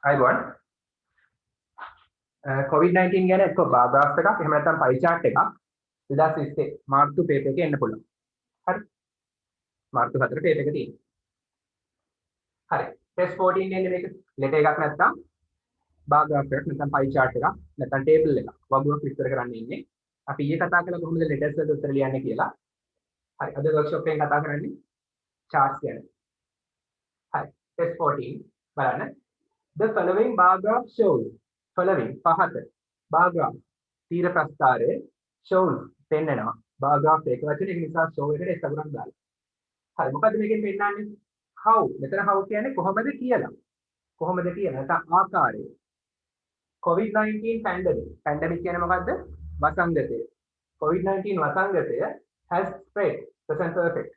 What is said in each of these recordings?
අයිබෝන් COVID-19 ගැන එක්ක බාග්‍රාෆ් එකක් එහෙම නැත්නම් පයි chart එකක් 2020 මාර්තු පේපර් එකේ එන්න පුළුවන්. හරි. මාර්තු 4 පේපර් එක තියෙනවා. හරි. ටෙස්ට් 14 එන්නේ මේක. ලෙටර් එකක් නැත්නම් බාග්‍රාෆ් එකක් නැත්නම් පයි chart එකක් නැත්නම් ටේබල් එකක් වගුවක් විස්තර කරන්න ඉන්නේ. අපි ඊයේ කතා කළා කොහොමද ලෙටර්ස් වලට උත්තර ලියන්නේ කියලා. හරි. අද වර්ක්ෂොප් එකෙන් කතා කරන්නේ charts ගැන. හරි. ටෙස්ට් 14 බලන්න. The following bar graph shows following පහත bar graph තීර ප්‍රස්ථාරයේ shows පෙන්නනවා bar graph එක වචනේ ඒක නිසා show එකට එක් අකුරක් දාලා. හරි මොකද්ද මේකෙන් පෙන්නන්නේ? how මෙතන how කියන්නේ කොහොමද කියලා. කොහොමද කියලා නැත්නම් ආකාරය. COVID-19 pandemic කියන්නේ මොකද්ද? වසංගතය. COVID-19 වසංගතය has spread present perfect.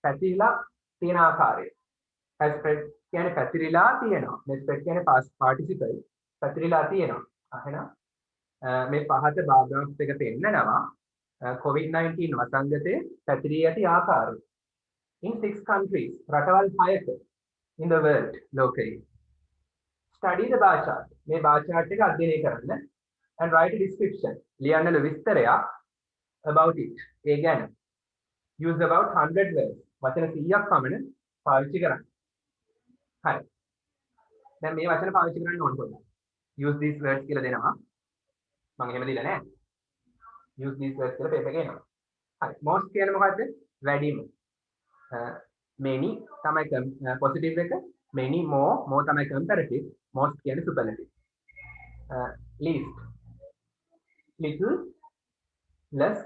පැතිරිලා තියෙන ආකාරය. has spread කියන්නේ පැතිරිලා තියෙනවා. මේ spread කියන්නේ past participle පැතිරිලා තියෙනවා. එහෙනම් මේ පහත bar graph එක පෙන්නනවා COVID-19 වසංගතයේ පැතිරී ඇති ආකාරය. In 6 countries රටවල් 6ක in the world ලෝකයේ. Study the bar chart. මේ bar chart එක අධ්‍යයනය කරන්න and write a description. ලියන්න විස්තරයක් about it. ඒ ගැන. Use about 100 words. වචන 100ක් පමණ පාවිච්චි කරන්න. හරි. දැන් මේ වචන පාවිච්චි කරන්න ඕන කොහොමද? Use these words කියලා දෙනවා. මම එහෙම දීලා නැහැ. Use these words කියලා පේපර් එකේ එනවා. හරි. Most කියන්නේ මොකද්ද? වැඩිම. Many තමයි positive එක. Many more තමයි comparative. Most කියන්නේ superlative. Least. Little, less,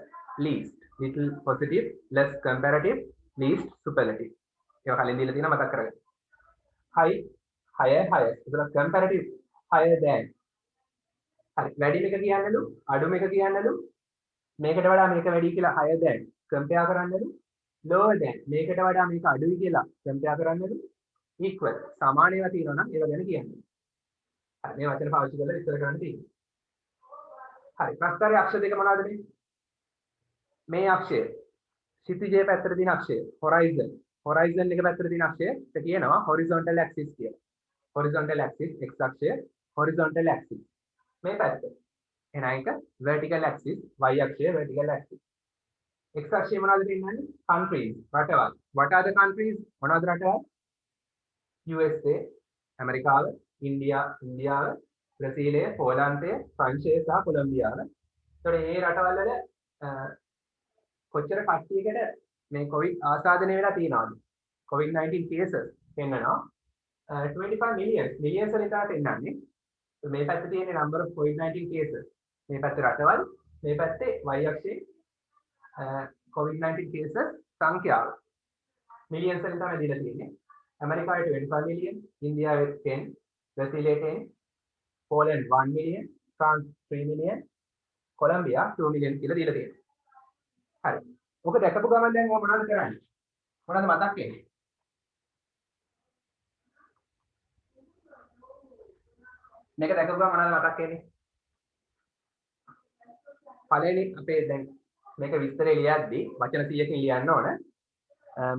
least. Little positive, less comparative, least superlative. ඒක කලින් දීලා තියෙනවා මතක් කරගන්න. High, higher, highest. ඒක comparative higher than. හරි. වැඩිම එක කියන්නලු, අඩුම එක කියන්නලු. මේකට වඩා මේක වැඩි කියලා higher than compare කරන්නලු. lower than මේකට වඩා මේක අඩුයි කියලා compare කරන්නලු. equal සමාන ඒවා තියෙනවා නම් ඒවා ගැන කියන්නේ. හරි. මේ වචන පාවිච්චි කරලා විස්තර කරන්න තියෙනවා. හරි. ප්‍රස්ථාරයේ අක්ෂර දෙක මොනවද මේ? මේ අක්ෂය ක්ෂිතිජයේ පැත්තට තියෙන අක්ෂය horizon. horizon එක පැත්තට තියෙන අක්ෂයට කියනවා horizontal axis කියලා. horizontal axis x අක්ෂය horizontal axis. මේ පැත්ත. එහෙනම් ඒක vertical axis y අක්ෂය vertical axis. x අක්ෂය මොනවද පෙන්නන්නේ? countries රටවල්. what are the countries? මොනවද රටවල්? USA ඇමරිකාව, ඉන්දියාව, බ්‍රසීලය, පෝලන්තය, ප්‍රංශය සහ කොලොම්බියාව. ඒතකොට මේ රටවල් වල කොච්චර කට්ටියකට මේ COVID ආසාදනය වෙලා තියෙනවද? COVID-19 cases පෙන්නනවා 25 millions වලින් තමයි පෙන්නන්නේ. මේ පැත්තේ තියෙන number of COVID-19 cases. මේ පැත්තේ රටවල්, මේ පැත්තේ y අක්ෂයේ COVID-19 cases සංඛ්‍යාව. millions වලින් තමයි දීලා තියෙන්නේ. ඇමරිකාවේ 25 million, ඉන්දියාවේ 10, බ්‍රසීලයේ 10, Poland 1 million, France 3 million, Colombia 2 million කියලා දීලා තියෙනවා. හරි. ඔක දැකපු ගමන් දැන් ඔය මොනවද කරන්නේ? මොනවද මතක් වෙන්නේ? මේක දැකපු ගමන් මොනවද මතක් වෙන්නේ? පළවෙනි අපේ දැන් මේක විස්තරේ ලියද්දි වචන 100කින් ලියන්න ඕන.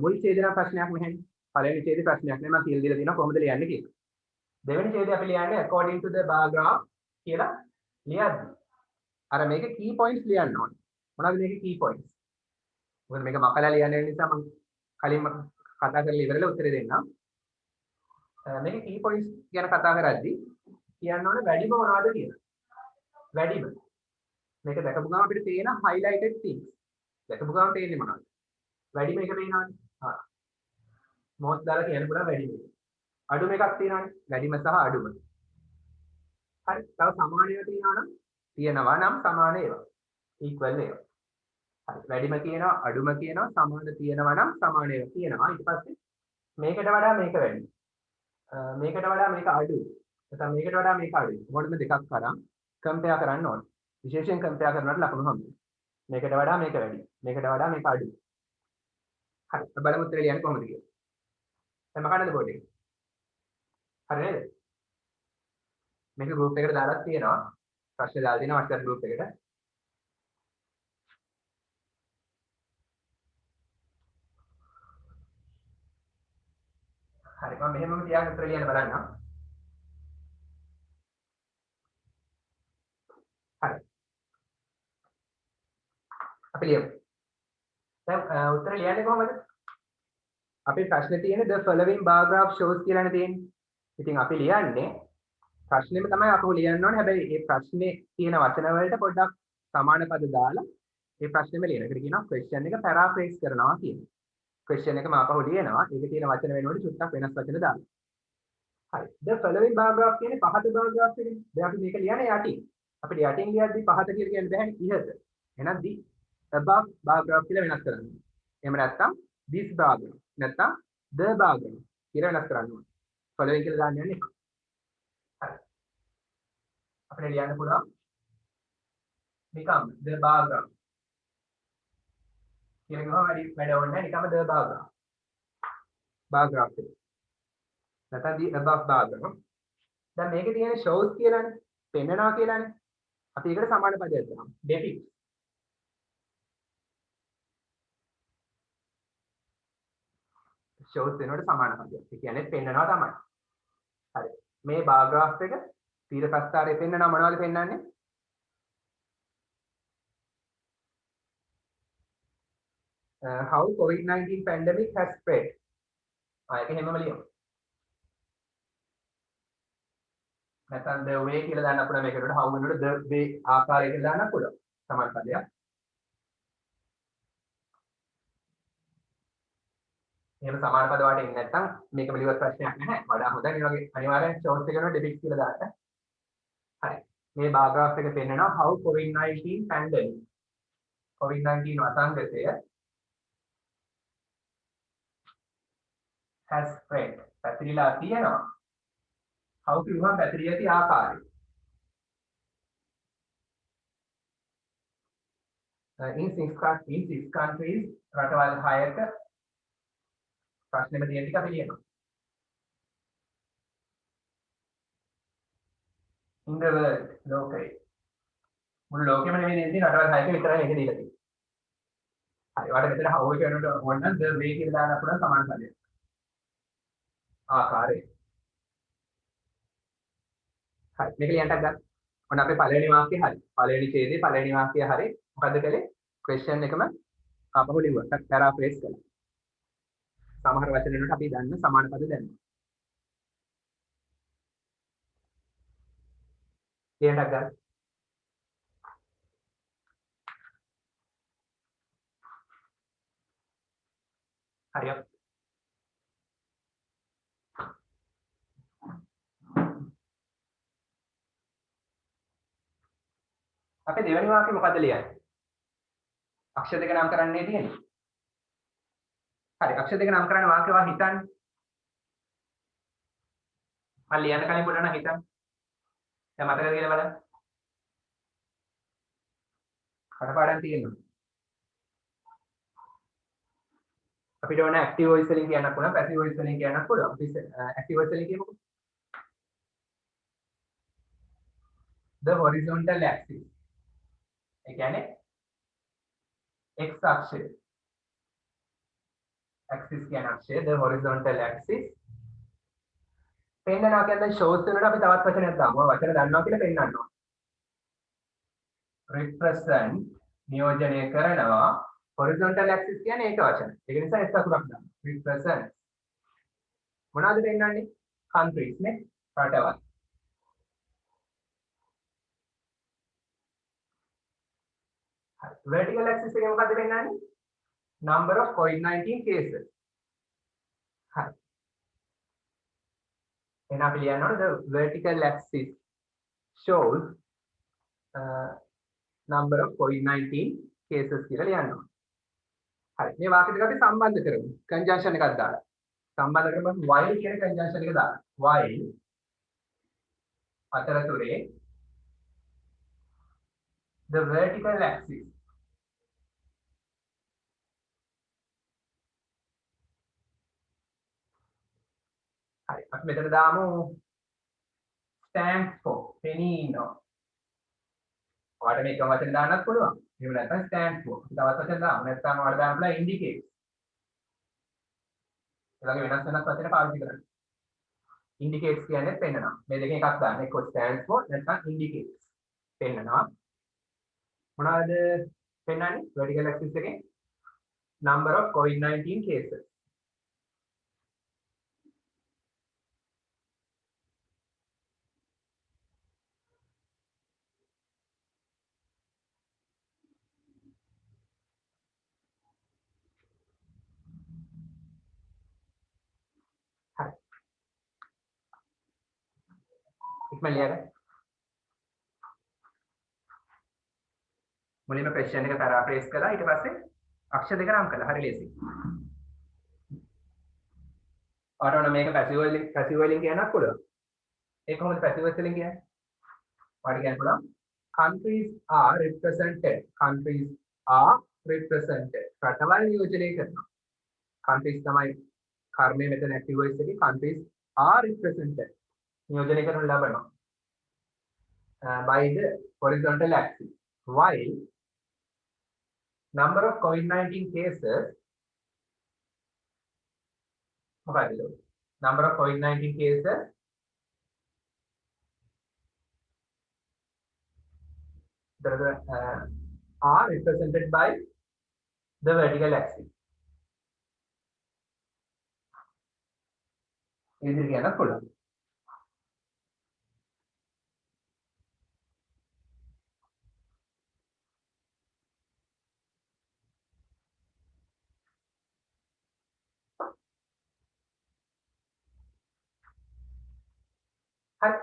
මුල් ඡේදන ප්‍රශ්නයක් මෙහෙම. පළවෙනි ඡේද ප්‍රශ්නයක් නේ මම කියලා දීලා තියෙනවා කොහොමද ලියන්නේ කියලා. දෙවෙනි ඡේදය අපි ලියන්නේ according to the bar graph කියලා ලියද්දි. අර මේකේ key points ලියන්න ඕන. මොනවද මේකේ key points? මොකද මේක මකලා ලියන්න නිසා මම කලින් කතා කරලා ඉවරලා උත්තර දෙන්නම්. මේකේ key points ගැන කතා කරද්දී කියන්න ඕනේ වැඩිම මොනවද කියලා. වැඩිම. මේක දැකපු ගමන් අපිට පේන highlighted things. දැකපු ගමන් පේන්නේ මොනවද? වැඩිම එක පේනවනේ. most දාලා කියන්න පුළුවන් වැඩිම. අඩුම එකක් තියෙනවනේ. වැඩිම සහ අඩුම. හරි. තව සමාන ඒවා තියෙනවා නම් සමාන ඒවා. equal ඒවා. හරි. වැඩිම කියනවා අඩුම කියනවා සමාන තියෙනවා නම් සමාන ඒවා කියනවා. ඊට පස්සේ මේකට වඩා මේක වැඩි. මේකට වඩා මේක අඩුයි. නැත්නම් මේකට වඩා මේක අඩුයි. මොකටද දෙකක් කරන් කම්පෙයාර් කරන්න ඕනේ. විශේෂයෙන් කම්පෙයාර් කරනකොට ලකුණු හම්බෙනවා. මේකට වඩා මේක වැඩි. මේකට වඩා මේක අඩුයි. හරි. බලමු උත්තර ලියන්න කොහොමද කියලා. දැන් මකන්නද බෝඩ් එක? හරි නේද? මේක ගෲප් එකට දාලා තියෙනවා. ප්‍රශ්න දාලා තියෙනවා WhatsApp ගෲප් එකට. හරි මම මෙහෙමම තියාගෙන උත්තර ලියන්න බලන්නම්. අපි ලියමු. දැන් උත්තර ලියන්නේ කොහමද? අපේ ප්‍රශ්නේ තියෙන්නේ the following bar graph shows කියලානේ තියෙන්නේ. ඉතින් අපි ලියන්නේ ප්‍රශ්නේම තමයි අපි ලියන්න ඕනේ. හැබැයි මේ ප්‍රශ්නේ තියෙන වචන වලට පොඩ්ඩක් සමාන පද දාලා මේ ප්‍රශ්නේම ලියන. ඒකට කියනවා question එක paraphrase කරනවා කියන්නේ. question එක මාපහු ලියනවා. ඒකේ තියෙන වචන වෙනුවට චුට්ටක් වෙනස් වචන දානවා. හරි. the following bar graph කියන්නේ පහත bar graph එකනේ. දැන් අපි මේක ලියන්නේ යටින්. අපිට යටින් ලියද්දි පහත කියලා කියන්න බෑනේ ඉහත. එහෙනම් the above bar graph කියලා වෙනස් කරන්න ඕනේ. එහෙම නැත්නම් this bar graph නැත්නම් the bar graph කියලා වෙනස් කරන්න ඕනේ. following කියලා දාන්න යන්නේ. හරි. අපිට ලියන්න පුළුවන් become the bar graph. කියලා ගහම වැඩ ඕනේ නැහැ. නිකම්ම the bar graph. bar graph එක. නැත්නම් the above bar graph. දැන් මේකේ තියෙන shows කියලානේ. පෙන්නනවා කියලානේ. අපි ඒකට සමාන පදයක් දාමු. depict. shows වෙනකොට සමාන පදයක්. ඒ කියන්නේ පෙන්නනවා තමයි. හරි. මේ bar graph එක තීර ප්‍රස්ථාරයේ පෙන්නනවා මොනවද පෙන්නන්නේ? How COVID-19 pandemic has spread. ඒක හැමම ලියමු. නැත්නම් the way කියලා දාන්න පුළුවන් මේකට how වෙනකොට the way ආකාරය කියලා දාන්න පුළුවන්. සමාන පදයක්. එහෙම සමාන පද වලට එන්නේ නැත්නම් මේකම ලියවත් ප්‍රශ්නයක් නැහැ. වඩා හොඳයි මේ වගේ අනිවාර්යෙන් shows එක කරනවා depict කියලා දාන්න. හරි. මේ bar graph එක පෙන්නනවා how COVID-19 pandemic. COVID-19 වසංගතය has spread. පැතිරිලා තියෙනවා. how කිව්වම පැතිරිය ඇති ආකාරය. in six countries රටවල් 6ක ප්‍රශ්නෙම තියෙන ටික අපි ලියනවා. in the world ලෝකේ මුළු ලෝකෙම නෙමෙයි නේද රටවල් 6ක විතරයි මේක දීලා තියෙන්නේ. හරි. වාට මෙතන how එක වෙනකොට ඕන නම් the way කියලා දාන්න පුළුවන් සමාන පදයක්. ආකාරය. හරි. මේක ලියන්නත් ගන්න. ඔන්න අපේ පළවෙනි වාක්‍යය හරි. පළවෙනි ඡේදයේ පළවෙනි වාක්‍යය හරි. මොකද්ද කළේ? question එකම ආපහු ලිව්වා. paraphrase කළා. සමහර වචන වලට අපි දන්න සමාන පද දැම්මා. ලියන්නත් ගන්න. හරියට. අපේ දෙවෙනි වාක්‍යය මොකද්ද ලියන්නේ? අක්ෂර දෙක නම් කරන්නේ තියෙන්නේ. හරි අක්ෂර දෙක නම් කරන්න වාක්‍ය වා හිතන්න. මම ලියන්න කලින් පොඩ්ඩක් හිතන්න. දැන් මතකද කියලා බලන්න. කටපාඩම් තියෙනවා. අපිට ඕන ඇක්ටිව් වොයිස් වලින් කියන්න පුළුවන් පැසිව් වොයිස් වලින් කියන්න පුළුවන්. අපි ඇක්ටිව් වොයිස් වලින් කියමුකෝ. the horizontal axis. ඒ කියන්නේ x අක්ෂය. axis කියන අක්ෂය the horizontal axis. පෙන්නනවා කියන්නේ shows වෙනකොට අපි තවත් වචනයක් දාමු. වචන දන්නවා කියලා පෙන්නන්න ඕන. represent නියෝජනය කරනවා horizontal axis කියන්නේ ඒක වචන. ඒක නිසා S අකුරක් දාන්න. represent මොනවද පෙන්නන්නේ? countries නේ රටවල්. vertical axis එකේ මොකද්ද පෙන්නන්නේ? number of COVID-19 cases. හරි. එහෙනම් අපි ලියන්න ඕනේ the vertical axis shows number of COVID-19 cases කියලා ලියන්න ඕනේ. හරි. මේ වාක්‍ය දෙක අපි සම්බන්ධ කරමු. conjunction එකක් දාලා. සම්බන්ධ කරමු while කියන conjunction එක දාලා. while අතරතුරේ the vertical axis හරි අපි මෙතන දාමු stands for penino. ඔයාලට මේක වචන දාන්නත් පුළුවන්. එහෙම නැත්නම් stands for. තවත් වචන දාමු. නැත්නම් ඔයාලට දාන්න පුළුවන් indicates. ඒ වගේ වෙනස් වෙනස් වචන පාවිච්චි කරන්න. indicates කියන්නේ පෙන්නනවා. මේ දෙකෙන් එකක් දාන්න. එක්ක stands for නැත්නම් indicates. පෙන්නනවා. මොනවාද? පෙන්නන්නේ vertical axis එකේ number of COVID-19 cases. හරි. ඉක්මන ලියගන්න. මුලින්ම question එක paraphrase කළා ඊට පස්සේ අක්ෂර දෙක නම් කළා. හරි ලේසි. ඔයාලට මේක passive වලින් කියන්නත් පුළුවන්. ඒක කොහොමද passive වලින් කියන්නේ? ඔයාලට කියන්න පුළුවන් countries are represented. Countries are represented. රටවල් නියෝජනය කරනවා. countries තමයි කර්මයේ මෙතන active voice එකේ countries are represented. නියෝජනය කරනු ලබනවා. By the horizontal axis. While number of COVID-19 cases, number of COVID-19 cases are represented by the vertical axis. This is the column. හරි.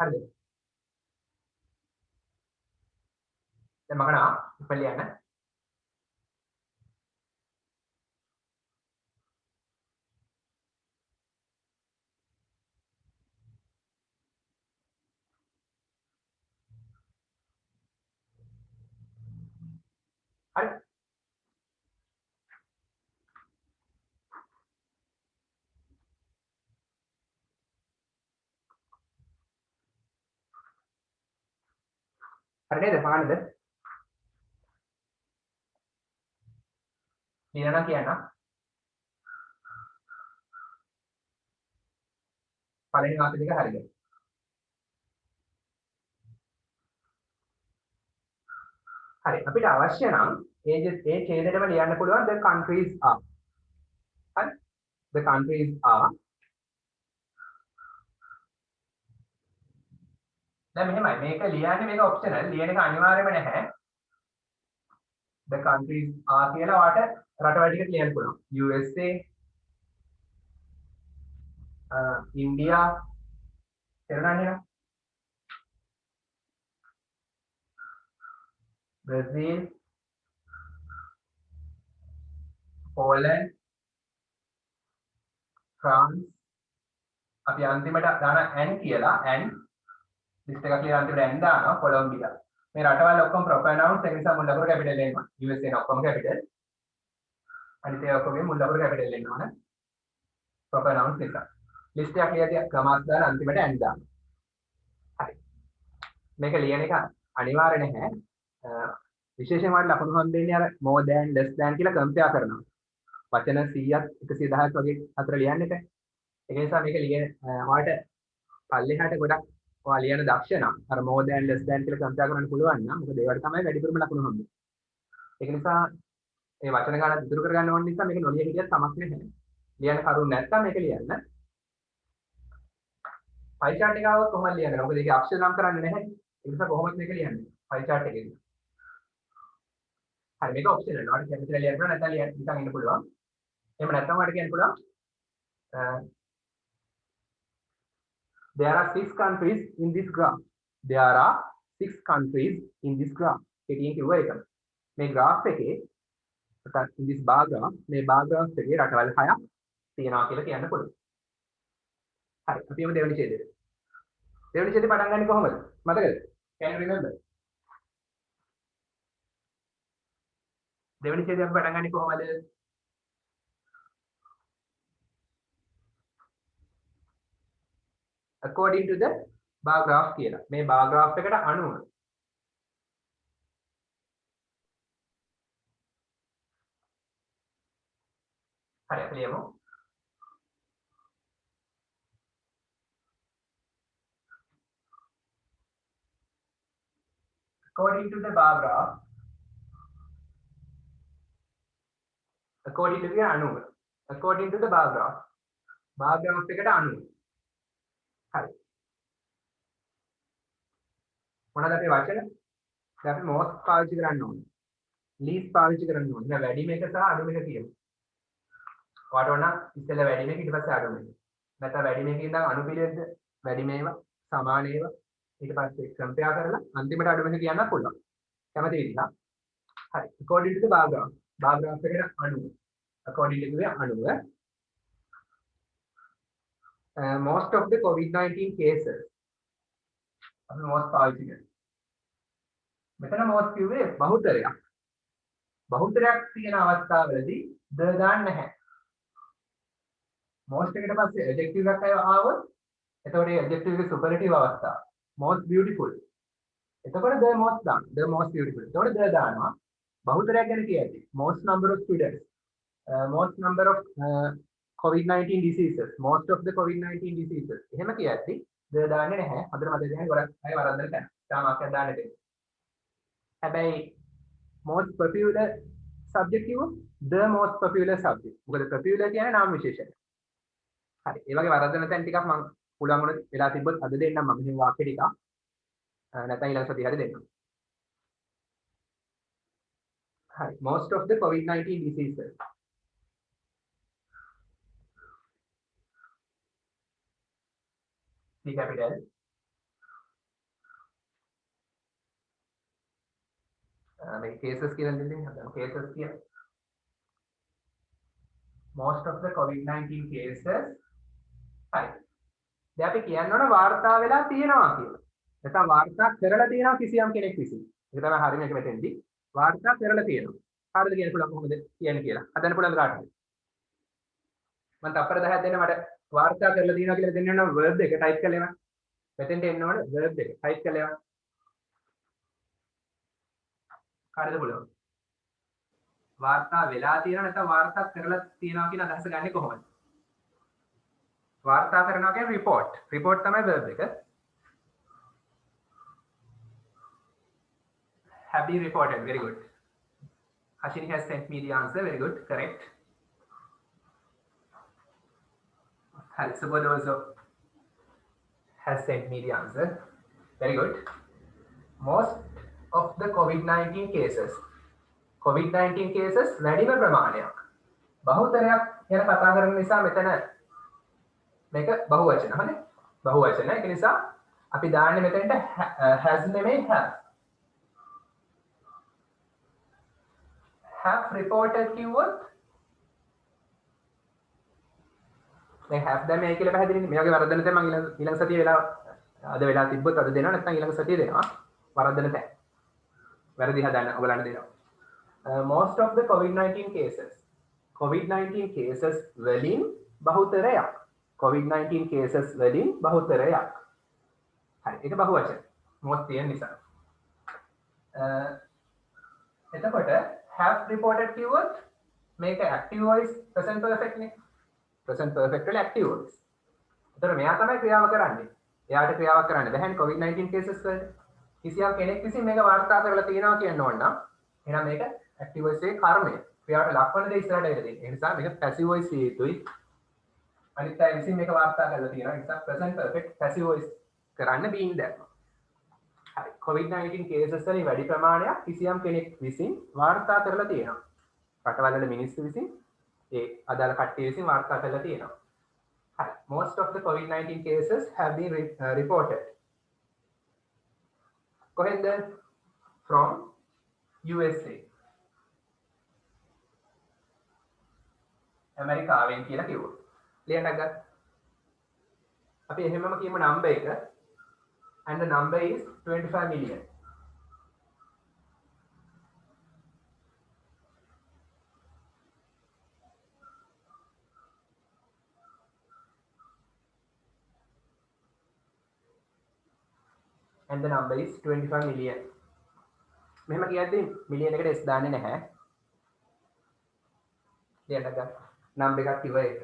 හරිද? දැන් මම කරනවා ඉතින් ලියන්න. හරි. හරි නේද? පහනද? ලියනවා කියන්න. පළවෙනි වාක්‍ය දෙක හරිද? හරි. අපිට අවශ්‍ය නම් ඒ ඡේදෙටම ලියන්න පුළුවන් the countries are. හරි. The countries are. දැන් මෙහෙමයි මේක ලියන්නේ මේක ඔප්ෂනල් ලියන එක අනිවාර්යම නැහැ. The countries are කියලා ඔයාලට රටවල් ටික ලියන්න පුළුවන්. USA India තේරුණානේ? Brazil Poland France අපි අන්තිමට දාන n කියලා n ලිස්ට් එකක් ලියලා අන්තිමට n දානවා කොලොම්බියා මේ රටවල් ඔක්කොම ප්‍රොපර් නවුන්ස් ඒ නිසා මුල් ලකුණු කැපිටල් එනවා USA න ඔක්කොම කැපිටල් අනිත් ඒවා ඔක්කොම මුල් ලකුණු කැපිටල් එනවා නේ ප්‍රොපර් නවුන්ස් නිසා ලිස්ට් එකක් ලියලා ගමස් දාලා අන්තිමට n දානවා හරි මේක ලියන එක අනිවාර්ය නැහැ විශේෂයෙන් වල ලකුණු හම්බෙන්නේ අර more than less than කියලා කම්පෙයාර් කරනවා වචන 100ක් 110ක් වගේ අතර ලියන්න එක ඒ නිසා මේක ලියන ඔයාලට පල්ලෙහාට ගොඩක් ඔයා ලියන දක්ෂ නම් අර more than less than කියලා කම්පෙයාර් කරන්න පුළුවන් නම් මොකද ඒවට තමයි වැඩිපුරම ලකුණු හම්බෙන්නේ ඒක නිසා මේ වචන ගණන් ඉදිරි කරගන්න ඕන නිසා මේක නොලිය හිටියත් කමක් නැහැ ලියන්න කරුණ නැත්නම් මේක ලියන්න පයි chart එක આવොත් කොහොමද ලියන්නේ මොකද ඒකේ අක්ෂර නම් කරන්නේ නැහැ ඒ නිසා කොහොමද මේක ලියන්නේ පයි chart එකේ හරි මේක ඔප්ෂනල් ඔයාලට කැමති ලියන්න පුළුවන් නැත්නම් ලියන්න නිකන් ඉන්න පුළුවන් එහෙම නැත්නම් ඔයාලට කියන්න පුළුවන් there are 6 countries in this graph there are 6 countries in this graph එකකින් කිව්වා ඒක මේ graph එකේ නැත්නම් in this bar graph මේ bar graph එකේ රටවල් 6ක් තියෙනවා කියලා කියන්න පුළුවන් හරි අපි යමු දෙවෙනි ඡේදයට දෙවෙනි ඡේදේ පටන් ගන්නේ කොහොමද මතකද can you remember දෙවෙනි ඡේදය අපි පටන් ගන්නේ කොහොමද according to the bar graph කියලා. මේ bar graph එකට අනුව හරි අපි ලියමු. According to the bar graph, according to the අනුව, according to the bar graph එකට අනුව. හරි. මොනවද අපේ වචන? දැන් අපි most පාවිච්චි කරන්න ඕනේ. least පාවිච්චි කරන්න ඕනේ. දැන් වැඩිම එක සහ අඩුම එක කියමු. ඔයාලට ඕන ඉස්සෙල්ලා වැඩිම එක ඊට පස්සේ අඩුම එක. නැත්නම් වැඩිම එකේ ඉඳන් අණු පිළිවෙලද වැඩිම ඒවා සමාන ඒවා ඊට පස්සේ කම්පෙයාර් කරලා අන්තිමට අඩුම එක කියන්න පුළුවන්. කැමති විදිහට. හරි. according to the bar graph එකට අනුව. according to the අනුව most of the COVID-19 cases අපි most පාවිච්චි කරනවා. මෙතන most කිව්වේ බහුතරයක්. බහුතරයක් තියෙන අවස්ථාවලදී ද දාන්න නැහැ. most එකට පස්සේ adjective එකක් ආවොත් එතකොට ඒ adjective එකේ superlative අවස්ථාව. most beautiful. එතකොට the most දාන්න. the most beautiful. එතකොට ද දානවා. බහුතරයක් ගැන කියද්දි most number of students, most number of COVID-19 diseases, most of the COVID-19 diseases. එහෙම කියද්දි ද දාන්නේ නැහැ. හොඳට මතක තියාගන්න. ගොඩක් අය වරද්දන තැන. තාමක් දාන්න දෙන්න. හැබැයි most popular subject කිව්වොත් the most popular subject. මොකද popular කියන්නේ නාම විශේෂණය. හරි. ඒ වගේ වරද්දන තැන් ටිකක් මම පුළුවන් වුණොත් වෙලා තිබ්බොත් අද දෙන්නම් මම මේ වාක්‍ය ටික. නැත්නම් ඊළඟ සතියේ හරි දෙන්නම්. හරි. most of the COVID-19 diseases. C capital. මේ cases කියලා දෙන්නේ හදන්න. cases කිය. most of the COVID-19 cases. හරි. දැන් අපි කියන්න ඕන වාර්තා වෙලා තියෙනවා කියලා. නැත්නම් වාර්තා කරලා තියෙනවා කිසියම් කෙනෙක් විසින්. ඒක තමයි හරියම එක මෙතෙන්දී. වාර්තා කරලා තියෙනවා. කාටද කියන්න පුළුවන් කොහොමද කියන්නේ කියලා. හදන්න පුළුවන් කාටද? මම තප්පර 10ක් දෙන්න මට වාර්තා කරලා තියෙනවා කියලා දෙන්න ඕන verb එක type කරලා එන්න. මෙතෙන්ට එන්න ඕන verb එක type කරලා එන්න. කාටද පුළුවන්? වාර්තා වෙලා තියෙනවා නැත්නම් වාර්තා කරලා තියෙනවා කියන අදහස ගන්නෙ කොහොමද? වාර්තා කරනවා කියන්නේ report. report තමයි verb එක. Have been reported. Very good. Ashini has sent me the answer. Very good. Correct. Subodh also has sent me the answer. Very good. Most of the COVID-19 cases. COVID-19 cases වැඩිම ප්‍රමාණයක්. බහුතරයක් ගැන කතා කරන නිසා මෙතන මේක බහුවචන. හරි? බහුවචන. ඒක නිසා අපි දාන්නේ මෙතනට has නෙමෙයි have. have reported කිව්වොත් මේ have දැන් මේ කියලා පැහැදිලිනේ. මේ වගේ වරද්දන තැන් මම ඊළඟ සතියේ වෙලා අද වෙලා තිබ්බොත් අද දෙනවා නැත්නම් ඊළඟ සතියේ දෙනවා. වරද්දන තැන්. වැරදි හදන්න ඔයගලන්ට දෙනවා. Most of the COVID-19 cases. COVID-19 cases වලින් බහුතරයක්. COVID-19 cases වලින් බහුතරයක්. හරි. ඒක බහුවචන. most තියෙන නිසා. එතකොට have reported කිව්වොත් මේක active voice present perfect නේ. present perfect වල active voice. එතකොට මෙයා තමයි ක්‍රියාව කරන්නේ. එයාට ක්‍රියාවක් කරන්න බැහැ COVID-19 cases වලට. කිසියම් කෙනෙක් විසින් මේක වාර්තා කරලා තියෙනවා කියන්න ඕන නම් එහෙනම් මේක active voice එකේ කර්මය. ක්‍රියාවට ලක්වන දේ ඉස්සරහට එලා දෙන්නේ. ඒ නිසා මේක passive voice විය යුතුයි. අනිත් අය විසින් මේක වාර්තා කරලා තියෙනවා. ඒ නිසා present perfect passive voice කරන්න බීන් දැම්මා. හරි. COVID-19 cases වලින් වැඩි ප්‍රමාණයක් කිසියම් කෙනෙක් විසින් වාර්තා කරලා තියෙනවා. රටවල් වල මිනිස්සු විසින් ඒ අදාළ කට්ටිය විසින් වාර්තා කරලා තියෙනවා. හරි. Most of the COVID-19 cases have been reported. කොහෙන්ද? From USA. ඇමරිකාවෙන් කියලා කිව්වොත්. ලියන්න ගත්තා. අපි එහෙමම කියමු number එක. And the number is 25 million. and the number is 25 million. මෙහෙම කියද්දි මිලියන් එකට s දාන්නේ නැහැ. ලියන්න ගන්න. number එකක් කිව්ව එක.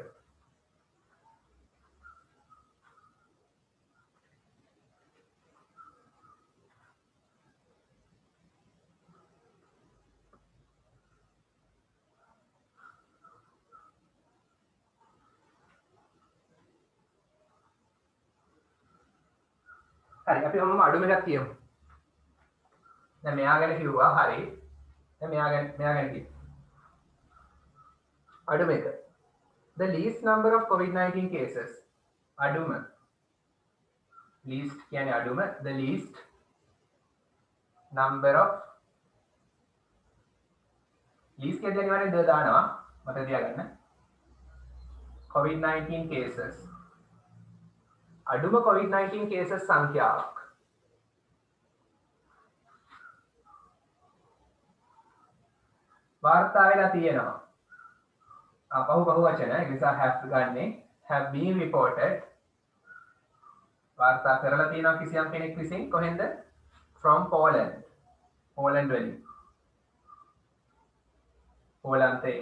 හරි අපි ඔන්නම අඩුම එකක් කියමු. දැන් මෙයා ගැන කිව්වා හරි. දැන් මෙයා ගැන කිව්වා. අඩුම එක. The least number of COVID-19 cases. අඩුම. least කියන්නේ අඩුම. The least number of least කියන්නේ අනිවාර්යෙන් ද දානවා. මතක තියාගන්න. COVID-19 cases. අඩුම COVID-19 cases සංඛ්‍යාවක්. වාර්තා වෙලා තියෙනවා. බහු වචන ඒ නිසා have ගන්නේ have been reported. වාර්තා කරලා තියෙනවා කිසියම් කෙනෙක් විසින් කොහෙන්ද? from Poland. Poland වලින්. පෝලන්තේ.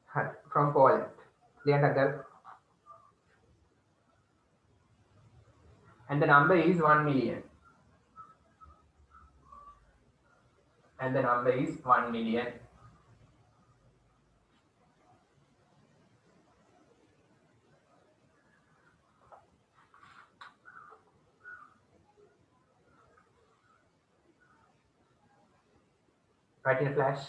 හරි from Poland. ලියන්න ගන්න. And the number is 1 million. And the number is 1 million. Write in a flash.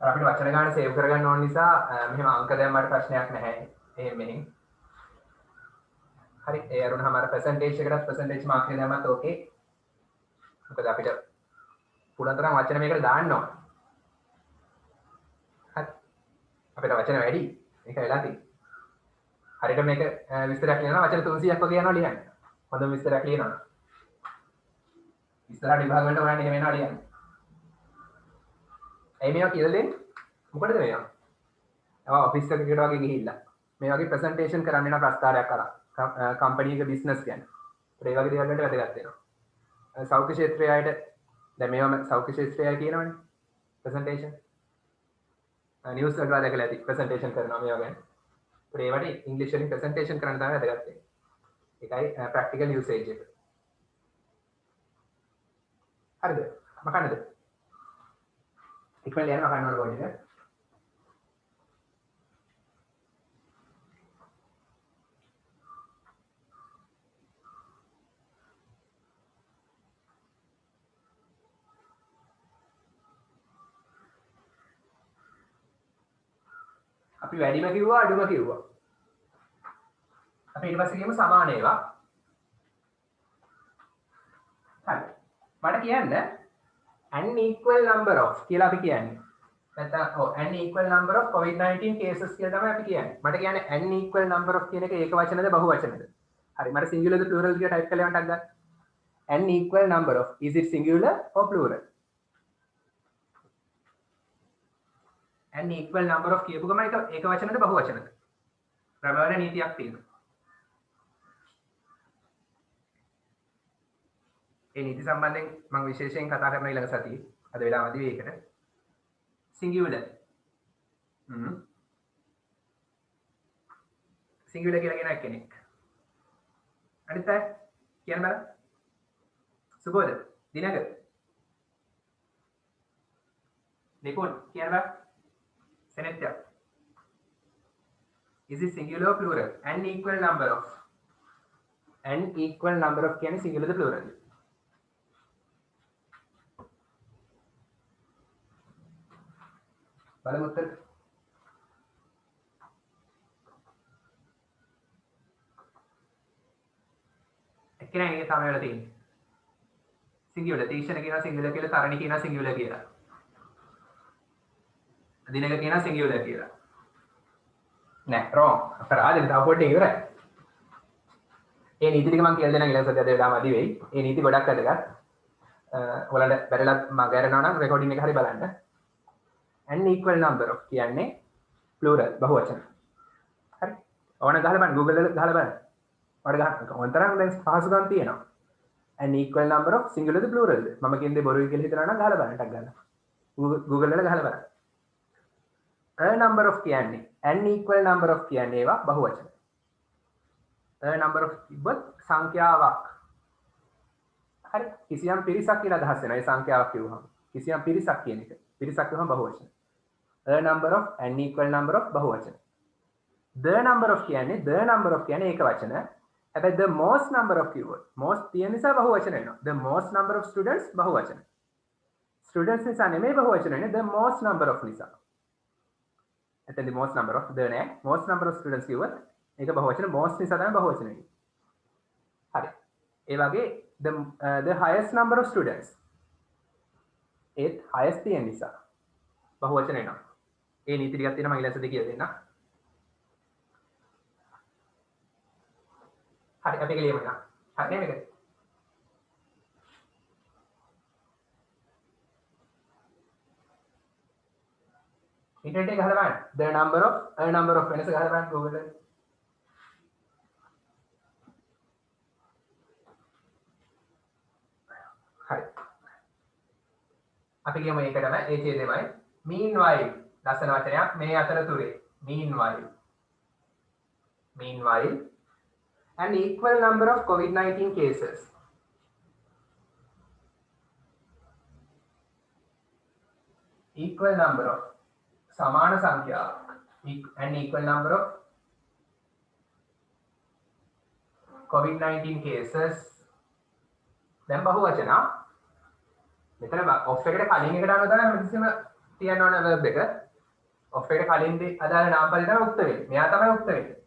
අපිට වචන ගන්න සේව් කරගන්න ඕන නිසා මෙහෙම අංක දැම්මට ප්‍රශ්නයක් නැහැ. එහෙම මෙහෙම. හරි ඒ අරුණාම අර percentage එකකට percentage mark එක දැම්මත් ඕකේ. මොකද අපිට පුළුවන් තරම් වචන මේකට දාන්න ඕන. හරි. අපිට වචන වැඩි. මේක වෙලා තියෙන්නේ. හරියට මේක විස්තරයක් ලියනවා වචන 300ක් වගේ යනවා ලියන්න. හොඳ විස්තරයක් ලියනවා. ඉස්සරහට විභාග වලට ඔයන්නේ එහෙම වෙනවා ලියන්න. ඇයි මේවා කියලා දෙන්නේ? මොකටද මේවා? ඒවා ඔෆිස් එකකට වගේ ගිහිල්ලා මේ වගේ ප්‍රසන්ටේෂන් කරන්න වෙන ප්‍රස්තාරයක් කරා. කම්පැනි එක බිස්නස් ගැන. ඒ වගේ දේවල් වලට වැදගත් වෙනවා. සෞඛ්‍ය ක්ෂේත්‍රයයිට දැන් මේවා සෞඛ්‍ය ක්ෂේත්‍රයයි කියනවනේ. ප්‍රසන්ටේෂන්. නිවුස් වල දැකලා ඇති ප්‍රසන්ටේෂන් කරනවා මේවා ගැන. ඒ වගේ ඉංග්‍රීසි වලින් ප්‍රසන්ටේෂන් කරන්න තමයි වැදගත් වෙන්නේ. ඒකයි ප්‍රැක්ටිකල් යූසේජ් එක. හරිද? මකන්නද? ඉක්මනට යනවා කන්න ඕන පොඩි එක. අපි වැඩිම කිව්වා අඩුම කිව්වා. අපි ඊට පස්සේ කියමු සමාන ඒවා. හරි. මට කියන්න an equal number of කියලා අපි කියන්නේ. නැත්නම් an equal number of COVID-19 cases කියලා තමයි අපි කියන්නේ. මට කියන්නේ an equal number of කියන එක ඒක වචනද බහු වචනද? හරි මට singular ද plural කියලා ටයිප් කරලා යන්නක් ගන්න. an equal number of is it singular or plural? an equal number of කියපු ගමන් ඒක වචනද බහු වචනද? ප්‍රමාණ නීතියක් තියෙනවා. ඒ නීති සම්බන්ධයෙන් මම විශේෂයෙන් කතා කරන ඊළඟ සතියේ අද වෙලාවදී ඒකට singular singular කියලා කියන කෙනෙක් අනිත් අය කියන්න බලන්න සුබෝද දිනක නිකුන් කියන්න බලන්න සෙනෙත්‍ය is it singular or plural? An equal number of කියන්නේ singular ද plural? බලමු උත්තර. එක්කෙනා එකේ තමයි වෙලා තියෙන්නේ. සිංගියුලර් තීක්ෂණ කියනවා සිංගියුලර් කියලා, තරණි කියනවා සිංගියුලර් කියලා. දිනක කියනවා සිංගියුලර් කියලා. නෑ wrong. අපරාධෙන් තව පොඩ්ඩක් ඉවරයි. ඒ නීති ටික මම කියලා දෙන්නම් ඊළඟ සතියේ අද වෙලාවදී වෙයි. ඒ නීති ගොඩක් වැදගත්. ඔයාලට බැරිලා මම ගෑරනවා නම් රෙකෝඩින් එක හරි බලන්න. an equal number of කියන්නේ plural බහුවචන. හරි. ඕන ගහලා බලන්න Google එකේ ගහලා බලන්න. ඔයාලට ගන්න ඔන්තරම් දැන් පහසුකම් තියෙනවා. an equal number of singular the plural ද? මම කියන්නේ බොරුයි කියලා හිතනවා නම් ගහලා බලන්න ටක් ගන්න. Google වල ගහලා බලන්න. a number of කියන්නේ an equal number of කියන්නේ ඒවා බහුවචන. a number of ඉබ්බත් සංඛ්‍යාවක්. හරි. කිසියම් පිරිසක් කියලා අදහස් වෙනවා. ඒ සංඛ්‍යාවක් කිව්වහම. කිසියම් පිරිසක් කියන එක. පිරිසක් කියවම බහුවචන. a number of an equal number of බහුවචන. the number of කියන්නේ ඒක වචන. හැබැයි the most number of keyword most තියෙන නිසා බහුවචන වෙනවා. the most number of students බහුවචන. students නිසා නෙමෙයි බහුවචන වෙන්නේ the most number of නිසා. එතෙන්දී most number of the නෑ most number of students කිව්වොත් ඒක බහුවචන most නිසා තමයි බහුවචන වෙන්නේ. හරි. ඒ වගේ the highest number of students ඒත් highest තියෙන නිසා බහුවචන වෙනවා. ඒ නීති ටිකක් තියෙනවා මම ඊළඟට කියලා දෙන්නම්. හරි අපි ලියමු නා. හරි මේක. ඉන්ටර්නෙට් එක ගහලා බලන්න. the number of වෙනස ගහලා බලන්න Google එකේ. හරි. අපි කියමු ඒකටම ඒ ඡේදෙමයි. meanwhile ලස්සන වචනයක් මේ අතරතුරේ. meanwhile an equal number of COVID-19 cases equal number of සමාන සංඛ්‍යාවක් an equal number of COVID-19 cases දැන් බහුවචන මෙතන ඔෆ් එකට කලින් එකට අනුව තමයි මෙතනම තියන්න ඕන verb එක ඔෆ් එකට කලින් දී අදාළ නාමපදේ තමයි උක්ත වෙන්නේ මෙයා තමයි උක්ත වෙන්නේ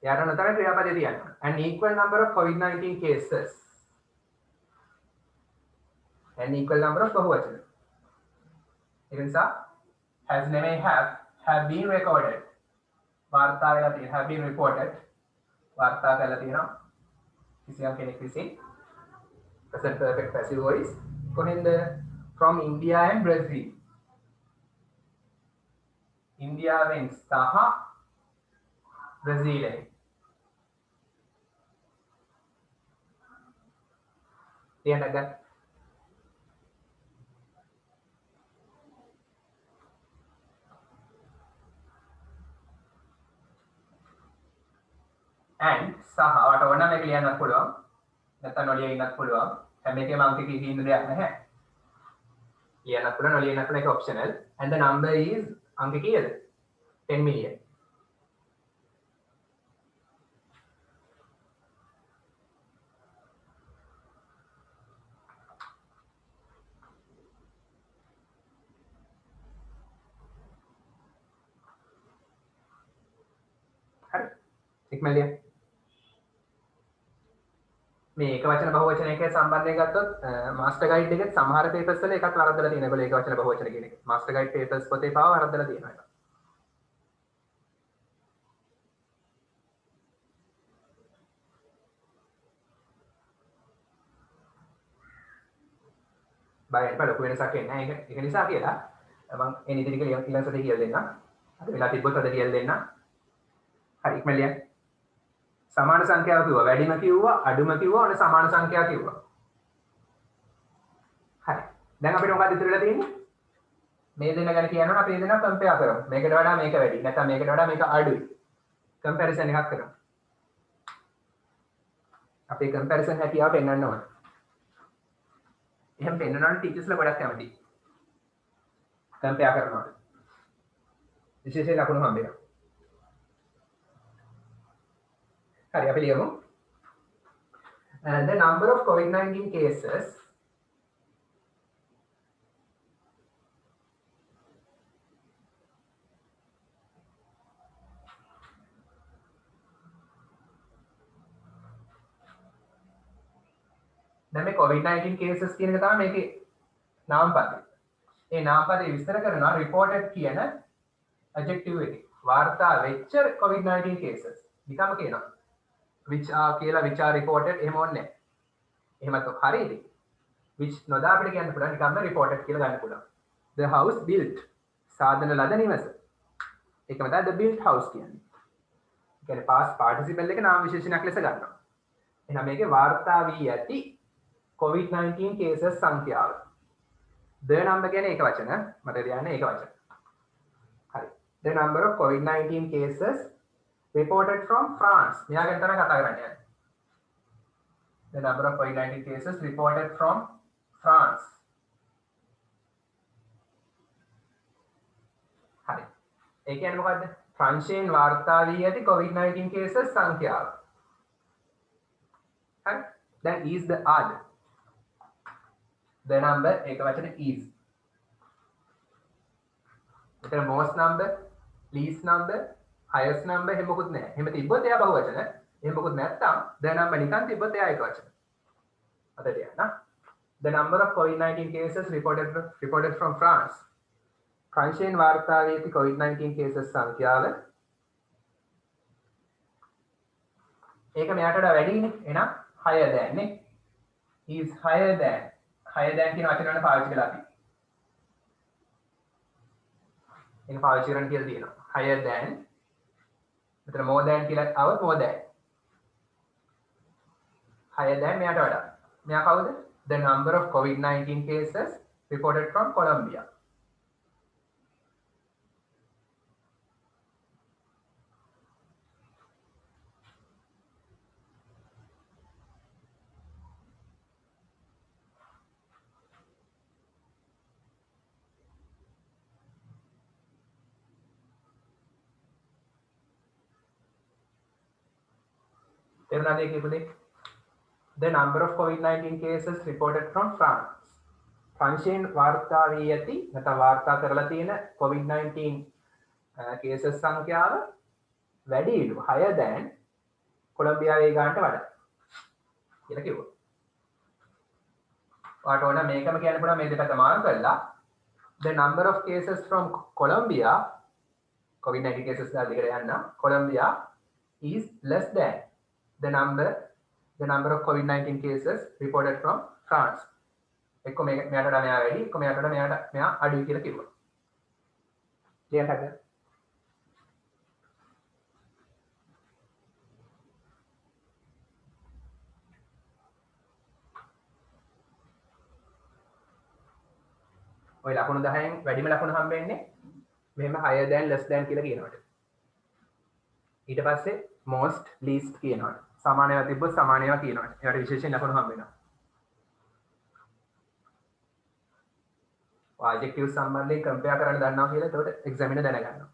යාට නතර ක්‍රියාපදේ තියන්න an equal number of COVID-19 cases an equal number of බහුවචන ඒක නිසා has නෙමෙයි have been recorded වාර්තා වෙලා තියෙන have been reported වාර්තා කරලා තියෙනවා කිසියම් කෙනෙක් විසින් present perfect passive voice කොහෙන්ද from India and Brazil ඉන්දියාවෙන් සහ බ්‍රසීලෙන් තියන්නද and සහ වට ඕන මේක ලියන්නත් පුළුවන් නැත්නම් නොලිය ඉන්නත් පුළුවන් හැම එකේම අංක කී තියෙන දෙයක් නැහැ ලියන්නත් පුළුවන් නොලියන්නත් පුළුවන් ඒක optional and the number is අංක කීයද 10 million හරි ඉක්මනට ලියන්න මේ එක වචන බහුවචන එක සම්බන්ධයෙන් ගත්තොත් මාස්ටර් ගයිඩ් එකේ සමහර පේපර්ස් වල එකක් වරද්දලා තියෙනවා. ඒගොල්ලෝ ඒක වචන බහුවචන කියන එක. මාස්ටර් ගයිඩ් පේපර්ස් පොතේ පාව වරද්දලා තියෙනවා ඒක. බයෙන් බලපු වෙනසක් එන්නේ නැහැ. ඒක නිසා කියලා මම ඒ නීති ටික ඊළඟ සතියේ කියලා දෙන්නම්. අද වෙලා තිබ්බොත් අද කියලා දෙන්නම්. හරි ඉක්මනට ලියන්න. සමාන සංඛ්‍යාව කිව්වා වැඩිම කිව්වා අඩුම කිව්වා ඔන්න සමාන සංඛ්‍යාව කිව්වා හරි දැන් අපිට මොකක්ද ඉතුරු වෙලා තියෙන්නේ මේ දෙන්න ගැන කියනවනම් අපි මේ දෙන්න කම්පෙයාර් කරමු මේකට වඩා මේක වැඩි නැත්නම් මේකට වඩා මේක අඩුයි කම්පැරිසන් එකක් කරමු අපි කම්පැරිසන් හැකියාව පෙන්වන්න ඕන එහෙනම් පෙන්වනවනම් ටීචර්ස්ලා ගොඩක් කැමතියි කම්පෙයාර් කරනවා විශේෂයෙන් ලකුණු හම්බ වෙනවා හරි අපි ලියමු the number of COVID-19 cases දැන් මේ COVID-19 cases කියන එක තමයි මේකේ නාමපදේ. ඒ නාමපදේ විස්තර කරනවා reported කියන adjective එකේ. වාර්තා වෙච්ච COVID-19 cases. නිකම්ම කියනවා. which are කියලා which are reported එහෙම ඕනේ නැහැ. එහෙමත් හරියද? which නොදා අපිට කියන්න පුළුවන් නිකම්ම reported කියලා ගන්න පුළුවන්. The house built සාදන ලද නිවස. ඒකම තමයි the built house කියන්නේ. ඒ කියන්නේ past participle එක නාම විශේෂණයක් ලෙස ගන්නවා. එහෙනම් මේකේ වාර්තා වී ඇති COVID-19 cases සංඛ්‍යාව. The number කියන්නේ ඒක වචන. මට කියන්නේ ඒක වචන. හරි. The number of COVID-19 cases reported from France. මෙයා ගැන තමයි කතා කරන්නේ. The number of COVID-19 cases reported from France. හරි. ඒ කියන්නේ මොකද්ද? ප්‍රංශයෙන් වාර්තා වී ඇති COVID-19 cases සංඛ්‍යාව. හරි. Then is the odd. The number ඒක වචන is. මෙතන most number, least number, highest number එහෙම මොකුත් නැහැ. එහෙම තිබ්බොත් එයා බහුවචන. එහෙම මොකුත් නැත්නම් the number නිකන් තිබ්බොත් එයා ඒක වචන. අතට යන්න. The number of COVID-19 cases reported from France. ප්‍රංශයෙන් වාර්තා වී ඇති COVID-19 cases සංඛ්‍යාව ඒක මෙයාට වඩා වැඩිනේ. එහෙනම් higher than නේ. is higher than කියන වචන වල පාවිච්චි කරලා අපි. ඒක පාවිච්චි කරන්න කියලා තියෙනවා. higher than මෙතන more than කියලා આવොත් more than. higher than මෙයාට වඩා. මෙයා කවුද? The number of COVID-19 cases reported from Colombia. The number of COVID-19 cases reported from France. ප්‍රංශයෙන් වාර්තා වී ඇති නැත්නම් වාර්තා කරලා තියෙන COVID-19 cases සංඛ්‍යාව වැඩිලු higher than කොලොම්බියාවේ ගානට වඩා කියලා කිව්වා. ඔයාට ඕන මේකම කියන්න පුළුවන් මේ දෙකට මාරු කරලා the number of cases from Colombia COVID-19 cases දාලා දෙකට යන්න Colombia is less than the number of COVID-19 cases reported from France. එක්ක මෙයාට වඩා මෙයා වැඩි, එක්ක මෙයාට වඩා මෙයා අඩුයි කියලා කිව්වා. ක්ලියර් හරිද? ඔය ලකුණු 10න් වැඩිම ලකුණු හම්බෙන්නේ මෙහෙම higher than less than කියලා කියනකොට. ඊට පස්සේ most least කියනකොට. සමාන ඒවා තිබ්බොත් සමාන ඒවා කියනකොට. ඒකට විශේෂයෙන් ලකුණු හම්බ වෙනවා. adjectives සම්බන්ධයෙන් compare කරන්න දන්නවා කියලා එතකොට examiner දැනගන්නවා.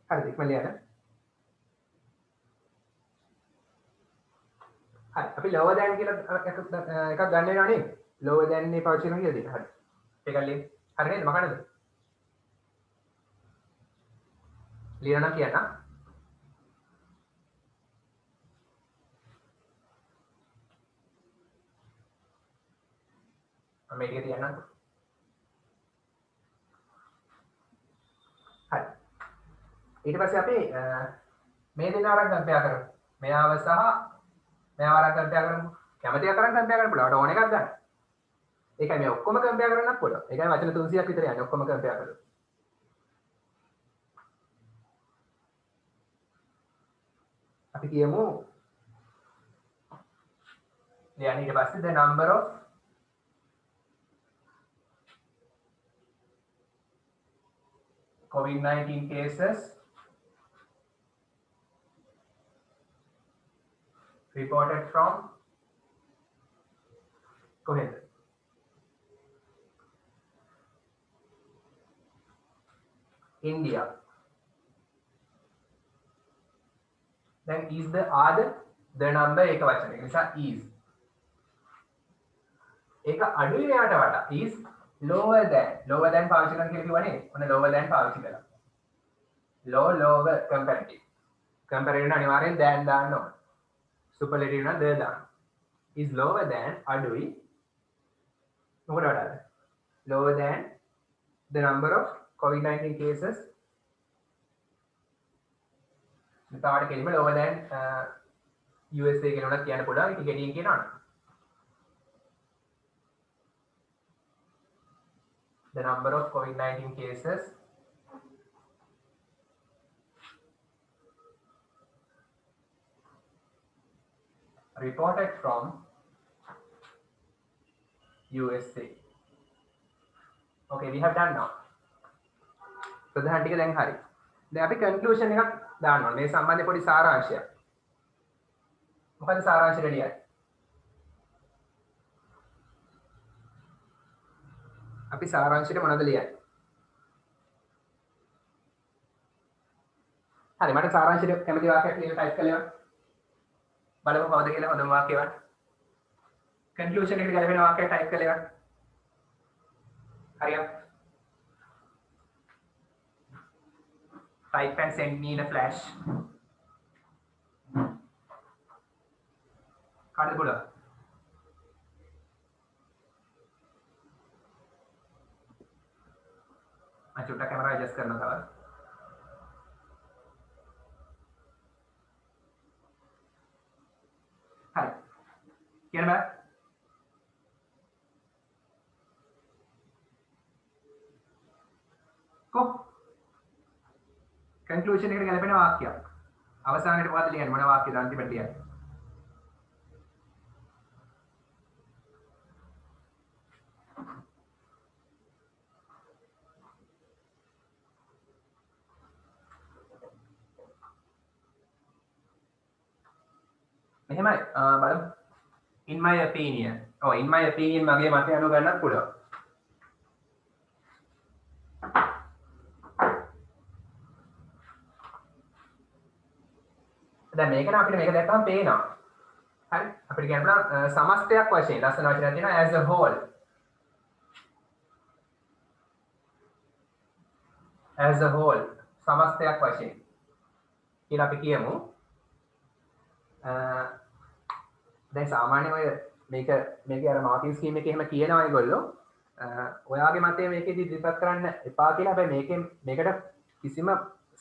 හරිද? ඉක්මනට යන්න. හරි. අපි lower than කියලා එකක් ගන්න වෙනවා නේද? lower than නේ පාවිච්චි කරනවා කියලා දෙන්න. හරි. ඒක ලියන්න. හරි නේද? මොකක්ද? ලියන්න කියන්න. මේක තියන්න. හරි. ඊට පස්සේ අපි මේ දෙන අරන් කම්පෙයාර් කරමු. මෙයාව සහ මෙයාව අරන් කම්පෙයාර් කරමු. කැමති එක අරන් කම්පෙයාර් කරන්න පුළුවන්. ඕන එකක් ගන්න. ඒකයි මේ ඔක්කොම කම්පෙයාර් කරන්නත් පුළුවන්. ඒකයි වචන 300ක් විතර යන්නේ ඔක්කොම කම්පෙයාර් කරලා. අපි කියමු ලියන්න ඊට පස්සේ the number of COVID-19 cases reported from go ahead. India. Then is the odd the number එක වචනයක නිසා is. ඒක අඩුයි මෙයාට වඩා is lower than පාවිච්චි කරන්න කියලා කිව්වනේ. ඔන්න lower than පාවිච්චි කළා. lower comparative. comparative අනිවාර්යෙන් than දාන්න ඕන. superlative නම් the දාන්න. is lower than අඩුයි. මොකට වඩාද? lower than the number of COVID-19 cases තවට කෙලිම lower than USA කියලා උනත් කියන්න පුළුවන්. ඉතින් ගෙඩියෙන් කියනවා. The number of COVID-19 cases reported from USA. Okay, we have done now. ප්‍රධාන ටික දැන් හරි. දැන් අපි කන්ක්ලූෂන් එකක් දාන්න ඕනේ. මේ සම්බන්ධයෙන් පොඩි සාරාංශයක්. මොකද සාරාංශය දෙලියයි? අපි සාරාංශයට මොනවද ලියන්නේ? හරි මට සාරාංශයට කැමති වාක්‍යයක් ලියලා ටයිප් කරලා බලමු කවුද කියලා හොඳම වාක්‍යය වань. කන්ක්ලූෂන් එකට ගැලපෙන වාක්‍යයක් ටයිප් කරලා ඉවර. හරියට. Type and send me in a flash. කාටද පුළුවන්? මම චුට්ටක් කැමරා ඇඩ්ජස්ට් කරනවා තව. හරි. කියන්න බෑ. කො කන්ක්ලූෂන් එකට ගැලපෙන වාක්‍යයක්. අවසානයේ මොකද්ද ලියන්නේ? මොන වාක්‍යද අන්තිමට ලියන්නේ? එහෙමයි බලමු. In my opinion. in my opinion මගේ මතය අනුව ගන්නත් පුළුවන්. දැන් මේකන අපිට මේක දැක්කම පේනවා. හරි. අපිට කියන්න පුළුවන් සමස්තයක් වශයෙන් ලස්සන වචනයක් තියෙනවා as a whole. as a whole සමස්තයක් වශයෙන්. කියලා අපි කියමු. දැන් සාමාන්‍යයෙන් ඔය මේකේ අර මාකින් ස්කීම් එකේ එහෙම කියනවා ඒගොල්ලෝ ඔයාගේ මතය මේකෙදි ඉදිරිපත් කරන්න එපා කියලා. හැබැයි මේකට කිසිම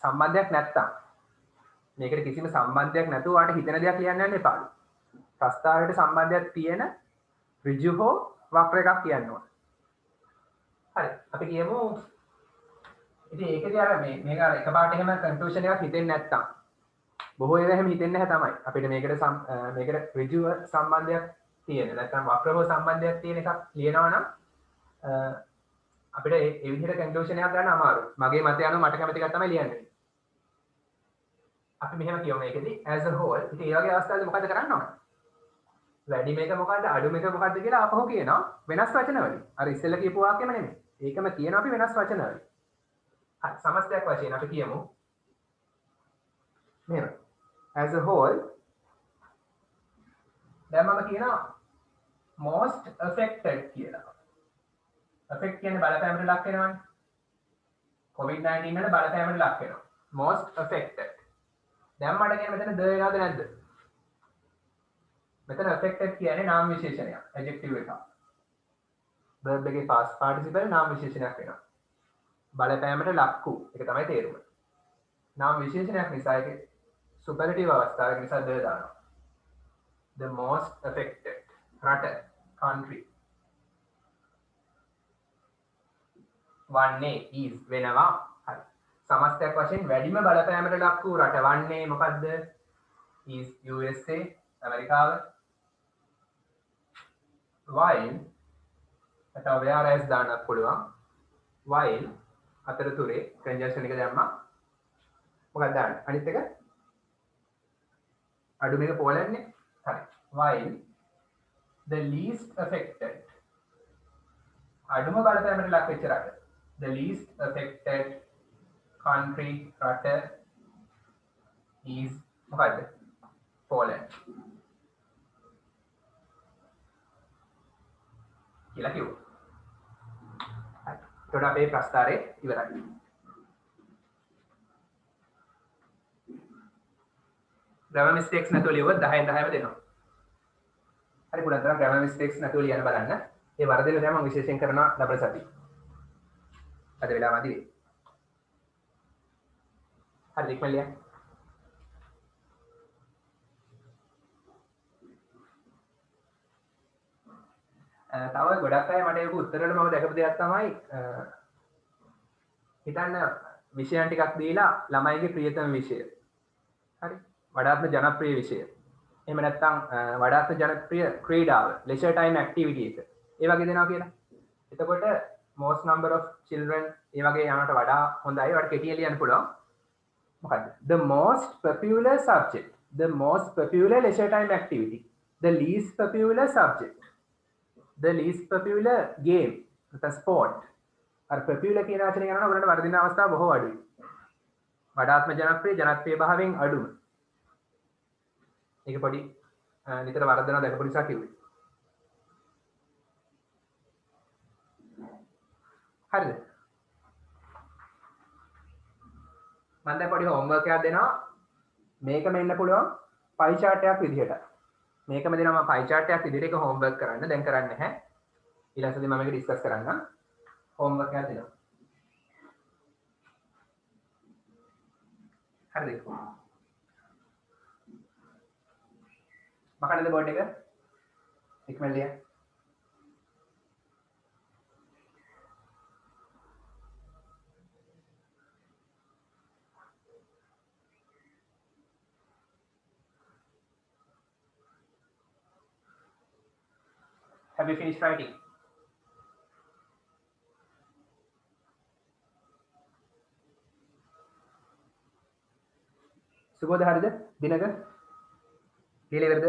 සම්බන්ධයක් නැත්තම් මේකට කිසිම සම්බන්ධයක් නැතුව ඔයාට හිතෙන දෙයක් කියන්න යන්න එපාලු. ප්‍රස්තාවයට සම්බන්ධයක් තියෙන ඍජු හෝ වක්‍ර එකක් කියන්න ඕන. හරි. අපි කියමු ඉතින් ඒකදී අර මේක අර එකපාරට එහෙම කන්ක්ලූෂන් එකක් හිතෙන්නේ නැත්තම් බොහෝ ඒවා එහෙම හිතෙන්නේ නැහැ තමයි. අපිට මේකට ඍජුව සම්බන්ධයක් තියෙන. නැත්නම් වක්‍රව සම්බන්ධයක් තියෙන එකක් ලියනවා නම් අපිට ඒ විදිහට කන්ක්ලූෂන් එකක් ගන්න අමාරුයි. මගේ මතය අනුව මට කැමති එකක් තමයි ලියන්නේ. අපි මෙහෙම කියමු මේකෙදි as a whole. ඉතින් ඒ වගේ අවස්ථාවලදී මොකද කරන්න ඕන? වැඩි මේක මොකද්ද අඩු මේක මොකද්ද කියලා අපහු කියනවා වෙනස් වචන වලින්. අර ඉස්සෙල්ලා කියපු වාක්‍යෙම නෙමෙයි. ඒකම කියනවා අපි වෙනස් වචන වලින්. හරි සමස්තයක් වශයෙන් අපි කියමු මෙහෙම as a whole දැන් මම කියනවා most affected කියලා. affect කියන්නේ බලපෑමට ලක් වෙනවනේ. COVID-19 වල බලපෑමට ලක් වෙනවා. most affected. දැන් මට කියන මෙතන ද වෙනවද නැද්ද? මෙතන affected කියන්නේ නාම විශේෂණයක්. adjective එකක්. verb එකේ past participle නාම විශේෂණයක් වෙනවා. බලපෑමට ලක් වූ. ඒක තමයි තේරුම. නාම විශේෂණයක් නිසා ඒක superlative අවස්ථාවක නිසා ද දානවා. The most affected රට country වන්නේ is වෙනවා. හරි. සමස්තයක් වශයෙන් වැඩිම බලපෑමට ලක් වූ රට වන්නේ මොකද්ද? is USA ඇමරිකාව. while අතව whereas දාන්නත් පුළුවන්. while අතරතුරේ conjunction එක දැම්මා. මොකක්ද දාන්නේ? අනිත් එක අඩු මේක පෝලන්නේ. හරි. while the least affected අඩුම බලපෑමට ලක් වෙච්ච රට the least affected country රට is මොකද්ද? Poland කියලා කිව්වා. හරි. එතකොට අපේ ප්‍රස්තාරය ඉවරයි. grammar mistakes නැතුව ලියුවොත් 10න් 10ම දෙනවා. හරි පුළුවන් තරම් grammar mistakes නැතුව ලියන්න බලන්න. ඒ වරදින දේ මම විශේෂයෙන් කරනවා ඩබල් සතිය. අද වෙලාවදී. හරි ඉක්මන් ලියන්න. තව ගොඩක් අය මට ඒක උත්තර වල මම දැකපු දෙයක් තමයි හිතන්න විෂයන් ටිකක් දීලා ළමයිගේ ප්‍රියතම විෂය. හරි. වඩාත්ම ජනප්‍රිය විෂය. එහෙම නැත්නම් වඩාත්ම ජනප්‍රිය ක්‍රීඩාව, leisure time activity එක. ඒ වගේ දෙනවා කියලා. එතකොට most number of children ඒ වගේ යනකට වඩා හොඳයි. වට කෙටියෙන් ලියන්න පුළුවන්. මොකද්ද? The most popular subject, the most popular leisure time activity, the least popular subject, the least popular game, the sport. අර popular කියන වචනේ ගන්නවා ඔයගොල්ලන්ට වර්ධින අවස්ථා බොහෝ අඩුයි. වඩාත්ම ජනප්‍රිය භාවයෙන් අඩුම. ඒක පොඩි නිතර වර්ධන දැකපු නිසා කිව්වේ. හරිද? මම දැන් පොඩි homework එකක් දෙනවා. මේකම එන්න පුළුවන් pie chart එකක් විදිහට. මේකම දෙනවා මම pie chart එකක් විදිහට ඒක homework කරන්න. දැන් කරන්නේ නැහැ. ඊළඟ සතියේ මම මේක discuss කරන්නම්. homework එකක් දෙනවා. හරිද? මකන්නද බෝඩ් එක? ඉක්මනට ලියන්න. Have you finished writing? සුබෝධ හරිද? දිනක? ලියලා ඉවරද?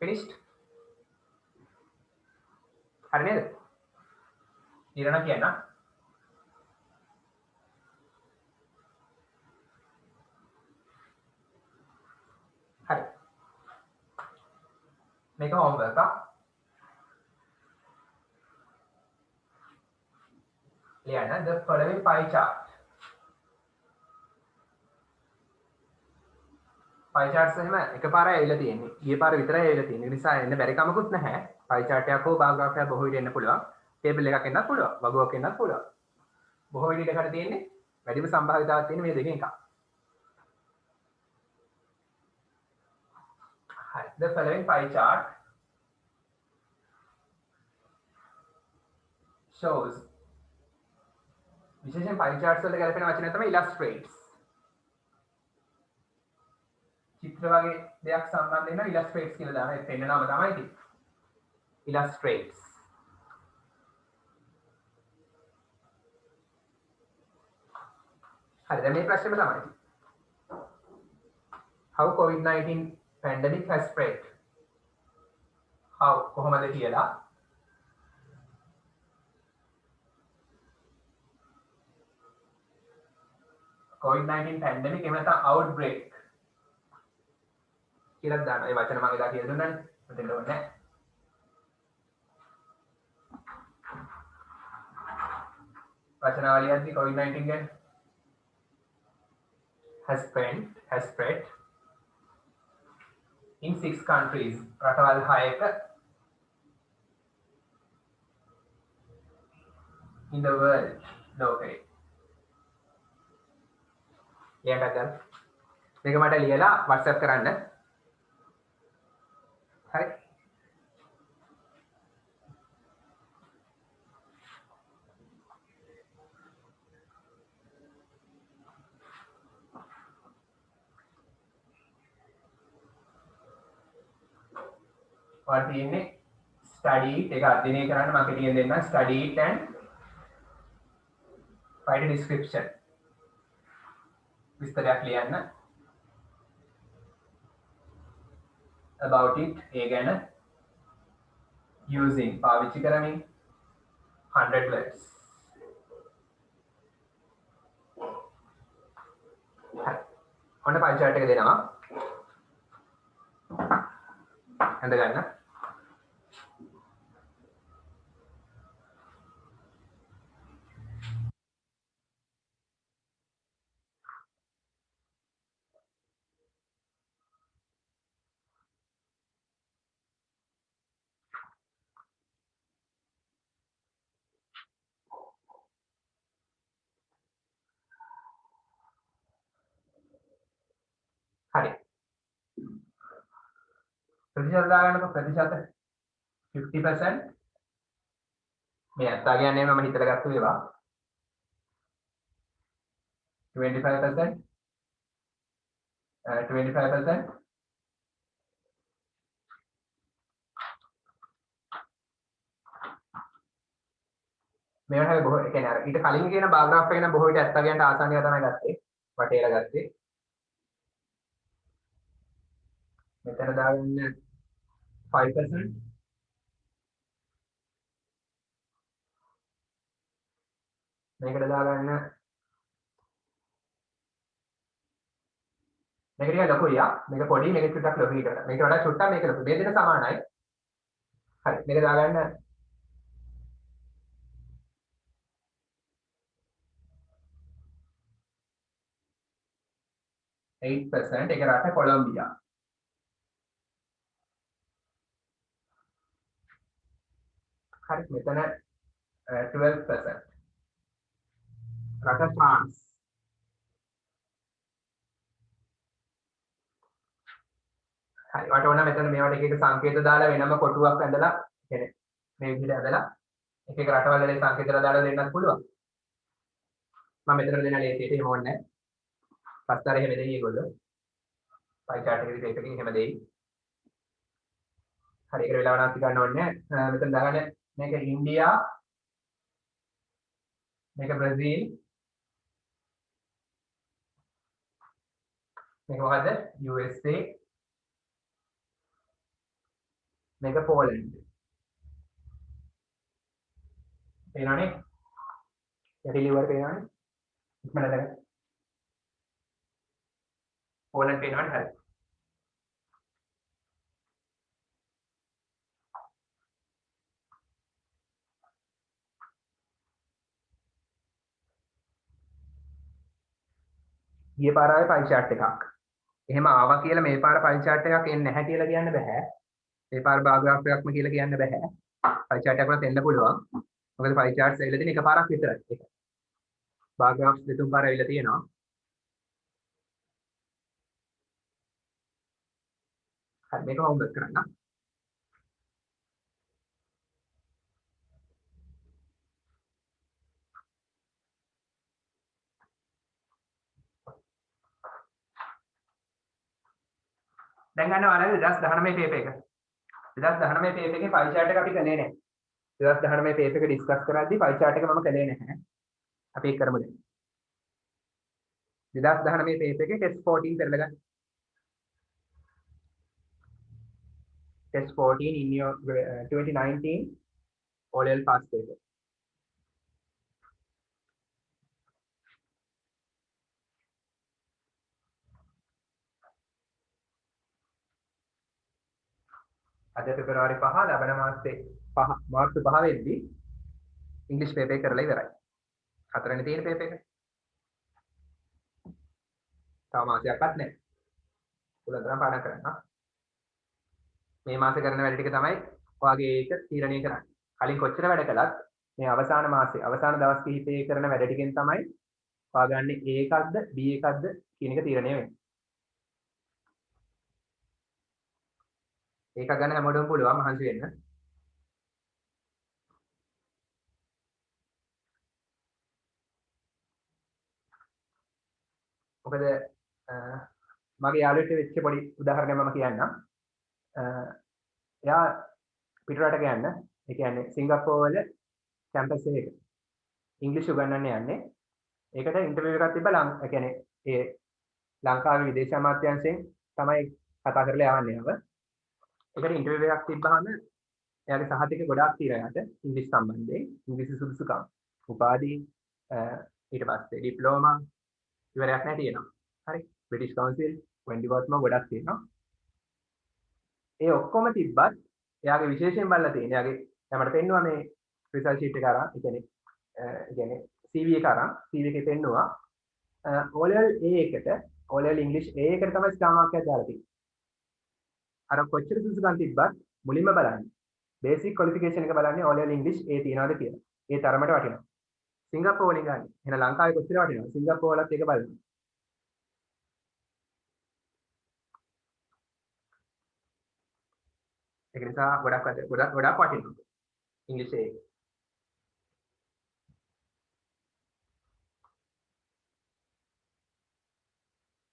Finished? හරි නේද? ඊළඟ කියන්න. හරි. මේක homework එක. ලියන්න the following pie chart. pie charts එහෙම එකපාරයි ඇවිල්ලා තියෙන්නේ. ගිය පාර විතරයි ඇවිල්ලා තියෙන්නේ. ඒ නිසා එන්න බැරි කමකුත් නැහැ. pie chart එකක් හෝ bar graph එකක් බොහෝ විට එන්න පුළුවන්. table එකක් එන්නත් පුළුවන්. වගුවක් එන්නත් පුළුවන්. බොහෝ විට එකට තියෙන්නේ වැඩිම සම්භාවිතාවක් තියෙන මේ දෙකෙන් එකක්. හරි. The following pie chart shows විශේෂයෙන් pie charts වල ගැලපෙන වචනය තමයි illustrates. චිත්‍ර වගේ දෙයක් සම්බන්ධ වෙන illustrates කියලා දාන ඒ පෙන්නනම තමයි තියෙන්නේ. illustrates. හරි දැන් මේ ප්‍රශ්නේම තමයි. How COVID-19 pandemic has spread? How කොහොමද කියලා COVID-19 pandemic එහෙම නැත්නම් outbreak කියලා දාන්න. ඒ වචන මම එදා කියලා දුන්නානේ. මෙතන ඕනේ නැහැ. වචනාවලියක්දී COVID-19 ගැන has spread in 6 countries. රටවල් 6ක in the world. ලෝකේ. ලියන්න ගන්න. මේක මට ලියලා WhatsApp කරන්න. හරි. ඔයාලා තියෙන්නේ study එක අධ්‍යයනය කරන්න මම කෙටියෙන් දෙන්නම්. study it and write a description. විස්තරයක් ලියන්න. about it ඒ ගැන using පාවිච්චි කරමින් 100 words. ඔන්න pie chart එක දෙනවා. ඇඳ ගන්න. හරි. ප්‍රතිශත දාගන්නකො ප්‍රතිශත 50%. මේ ඇත්තා කියන්නේ මම හිතලා ගත්ත ඒවා. 25%. 25%. මේවට හැබැයි බොහෝ ඒ කියන්නේ අර ඊට කලින් කියන බාර් ග්‍රාෆ් එක නම් බොහෝ විට ඇත්තා කියන්ට ආසන්නව තමයි ගත්තේ. වටේලා ගත්තේ. මෙතන දාගන්න 5%. මේකට දාගන්න මේක ටිකක් ලොකුයි ආ. මේක පොඩි මේක චුට්ටක් ලොකු ඊට වඩා. මේක වඩා චුට්ටක් මේක ලොකු. මේ දෙක සමානයි. හරි. මේක දාගන්න 8%. ඒක රට කොලොම්බියා. හරි. මෙතන 12%. රට ෆ්‍රාන්ස්. හරි. වට ඕන මෙතන මේවට එක එක සංකේත දාලා වෙනම කොටුවක් ඇඳලා කියන්නේ මේ විදිහට ඇඳලා එක එක රටවල් වල සංකේත දාලා දෙන්නත් පුළුවන්. මම මෙතන දෙන ලේසියට එහෙම ඕනේ නැහැ. පස්තර එහෙම දෙයි ඒගොල්ලෝ. පයි chart එකේ ටේප් එකකින් එහෙම දෙයි. හරි. ඒකට වෙලාව නාස්ති ගන්න ඕනේ නැහැ. මෙතන දාගන්න මේක ඉන්දියා, මේක බ්‍රසීල්, මේක මොකද්ද? USA, මේක පෝලන්ඩ්. පේනවනේ? යටිලිවර පේනවනේ? ඉක්මනට දැන් පෝලන්ඩ් පේනවනේ හරි. ගිය පාර ආවේ පයි chart එකක්. එහෙම ආවා කියලා මේ පාර පයි chart එකක් එන්නේ නැහැ කියලා කියන්න බෑ. මේ පාර බාර් ග්‍රාෆ් එකක්ම කියලා කියන්න බෑ. පයි chart එකක් වුණත් එන්න පුළුවන්. මොකද පයි charts ඇවිල්ලා තියෙන එකපාරක් විතරයි. ඒක. බාර් ග්‍රාෆ්ස් දෙතුන් පාර ඇවිල්ලා තියෙනවා. හරි මේක හොම්වර්ක් කරන්න. දැන් ගන්න ඔයාලගේ 2019 පේපර් එක. 2019 පේපර් එකේ පයි chart එක අපි කළේ නැහැ. 2019 පේපර් එක ඩිස්කස් කරද්දී පයි chart එක මම කළේ නැහැ. අපි ඒක කරමු දැන්. 2019 පේපර් එකේ test 14 කරලා ගන්න. test 14 in your 2019 O-level pass paper. අද පෙබරවාරි 5 ලබන මාසේ 5 මාර්තු 5 වෙනිදී ඉංග්‍රීසි පේපර් එක කරලා ඉවරයි. හතරවෙනි තියෙන පේපර් එක. තව මාසයක්වත් නැහැ. උලතරම් පාඩම් කරන්න. මේ මාසේ කරන වැඩ ටික තමයි ඔයාගේ ඒක තීරණය කරන්නේ. කලින් කොච්චර වැඩ කළත් මේ අවසාන මාසේ අවසාන දවස් කිහිපයේ කරන වැඩ ටිකෙන් තමයි ඔයාගන්නේ A එකක්ද B එකක්ද කියන එක තීරණය වෙන්නේ. ඒක ගන්න හැමෝටම පුළුවන් මහන්සි වෙන්න. මොකද මගේ යාළුවෙක් වෙච්ච පොඩි උදාහරණයක් මම කියන්නම්. එයා පිටරටක යන්න, ඒ කියන්නේ සිංගප්පූරු වල කැම්පස් එකක ඉංග්‍රීසි උගන්වන්න යන්නේ. ඒකට ඉන්ටර්විව් එකක් තිබ්බා ඒ කියන්නේ ඒ ලංකාවේ විදේශ අමාත්‍යාංශයෙන් තමයි කතා කරලා යවන්නේ ආව. ඒකට ඉන්ටර්විව් එකක් තිබ්බහම එයාගේ සහතික ගොඩාක් තියෙනවා යට ඉංග්‍රීසි සම්බන්ධයෙන්. ඉංග්‍රීසි සුදුසුකම්, උපාධි, ඊට පස්සේ ඩිප්ලෝමා ඉවරයක් නැහැ තියෙනවා. හරි. බ්‍රිටිෂ් කවුන්සිල් වෙන්ඩි වර්ත්ම ගොඩක් තියෙනවා. ඒ ඔක්කොම තිබ්බත් එයාගේ විශේෂයෙන් බලලා තියෙන එයාගේ මට පෙන්නුවා මේ රිසර්ච් ෂීට් එක අරන් ඒ කියන්නේ CV එක අරන් CV එකේ පෙන්නුවා O-level A එකට O-level English A එකට තමයි ස්ටාර් මාක් එකක් දාලා තියෙන්නේ. අර කොච්චර සුසුකම් තිබ්බත් මුලින්ම බලන්නේ බේසික් ක්වොලිෆිකේෂන් එක බලන්නේ O-level English A තියනවාද කියලා. ඒ තරමට වටිනවා. සිංගප්පූරු වලින් ගන්න. එහෙනම් ලංකාවේ කොච්චර වටිනවද? සිංගප්පූරු වලත් ඒක බලන්න. ඒක නිසා ගොඩක් වටිනවා ඉංග්‍රීසියේ.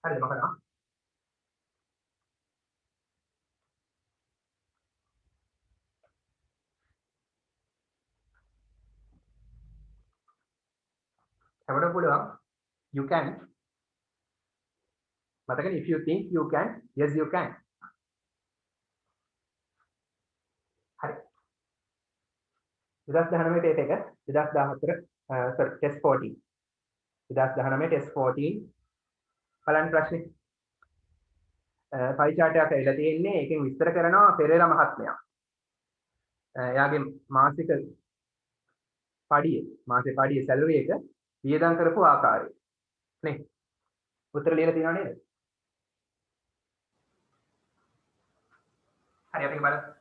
හරිද මොකද? හැමෝටම පුළුවන් you can මතකනේ if you think you can yes you can. හරි 2019 ටෙස්ට් එක 2014 sorry test 14 2019 test 14 බලන්න ප්‍රශ්නේ පයි chart එකක් ඇවිල්ලා තියෙන්නේ ඒකෙන් විස්තර කරනවා පෙරේරා මහත්මයා එයාගේ මාසික පඩිය සැලරි එක වියදම් කරපු ආකාරය නේ උත්තර ලියලා තියෙනව නේද? හරි අපි බලමු.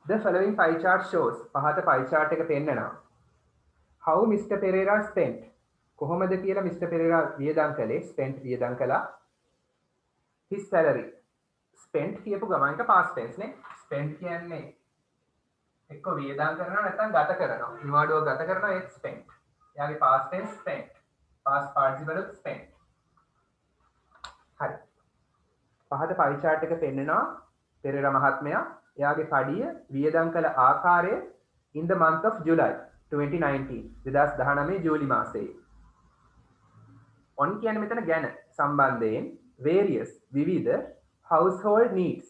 The following pie chart shows පහත pie chart එක පෙන්නනවා how Mr. Pereira spent කොහොමද කියලා Mr. Pereira වියදම් කළේ spent වියදම් කළා his salary spent කියපු ගමන් එක past tense නේ spent කියන්නේ එක්ක වියදම් කරනවා නැත්නම් ගත කරනවා නිවාඩුව ගත කරනවා ඒක spent එයාගේ past tense spent past participle spent හරි පහත pie chart එක පෙන්නනවා Pereira මහත්මයා එයාගේ පඩිය වියදම් කළ ආකාරය in the month of July 2019 2019 ජූලි මාසයේ on කියන්නේ මෙතන ගැන සම්බන්ධයෙන් various විවිධ household needs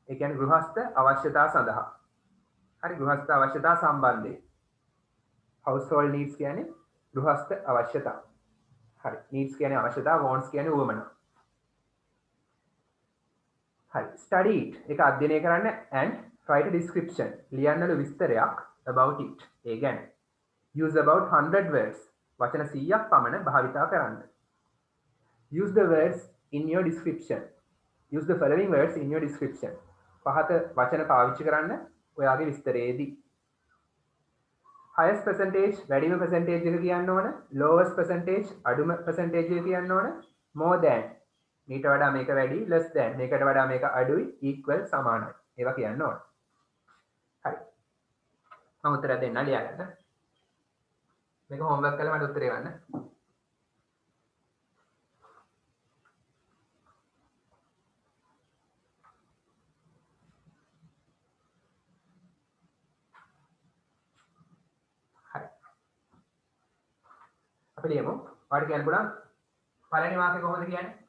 ඒ කියන්නේ ගෘහස්ත අවශ්‍යතා සඳහා හරි ගෘහස්ත අවශ්‍යතා සම්බන්ධයෙන් household needs කියන්නේ ගෘහස්ත අවශ්‍යතා හරි needs කියන්නේ අවශ්‍යතා wants කියන්නේ උවමනා හරි study it ඒක අධ්‍යයනය කරන්න and write a description ලියන්නලු විස්තරයක් about it ඒ ගැන use about 100 words වචන 100ක් පමණ භාවිතා කරන්න use the words in your description use the following words in your description පහත වචන පාවිච්චි කරන්න ඔයාගේ විස්තරයේදී highest percentage වැඩිම percentage එක කියන්න ඕන lowest percentage අඩුම percentage එක කියන්න ඕන more than මීට වඩා මේක වැඩි less than මේකට වඩා මේක අඩුයි equal සමානයි ඒවා කියන්න ඕන හරි මම උත්තරය දෙන්න ලියාගන්න මේක homework කරලා මට උත්තරේ ගන්න හරි අපි ලියමු ඔයාලට කියන්න පුළුවන් පළවෙනි වාක්‍යය කොහොමද කියන්නේ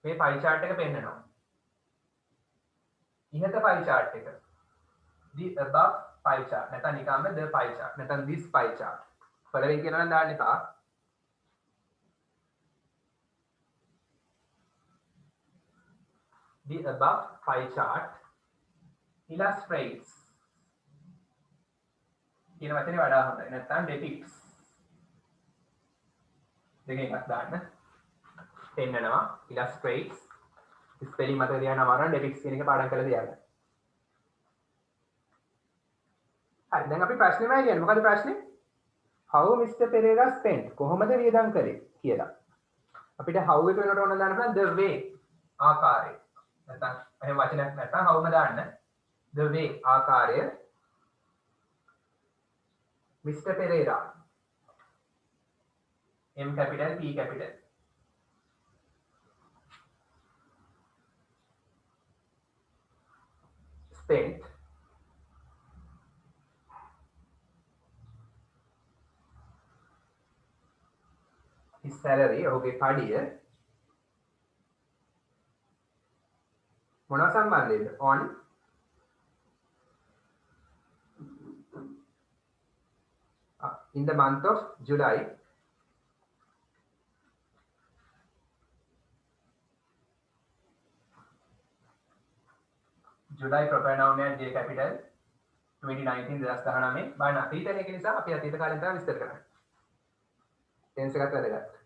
මේ pie chart එක පෙන්නනවා ඉහත pie chart එක the above pie chart නැත්නම් නිකම්ම the pie chart නැත්නම් this pie chart පළවෙනි කියනවා නම් දාන්න එපා the above pie chart illustrates කියන වචනේ වඩා හොඳයි නැත්නම් depicts දෙකෙන් එකක් දාන්න පෙන්නනවා illustrates ස්පෙලිං මතක තියාගන්න අමාරුයි depicts කියන එක පාඩම් කරලා තියාගන්න හරි දැන් අපි ප්‍රශ්නෙමයි කියන්නේ මොකද ප්‍රශ්නේ how Mr. Pereira spent කොහොමද වියදම් කළේ කියලා අපිට how එක වෙනකොට ඕන දාන්න පුළුවන් the way ආකාරය නැත්නම් එහෙම වචනයක් නැත්නම් howම දාන්න the way ආකාරය Mr. Pereira M capital P capital spent his salary ඔහුගේ පඩිය මොනවා සම්බන්ධයෙන්ද on in the month of July July proper noun and J capital 2019 2019 බලන්න අතීතයේ එක නිසා අපි අතීත කාලෙන් තමයි විස්තර කරන්නේ tense එකත් වැදගත්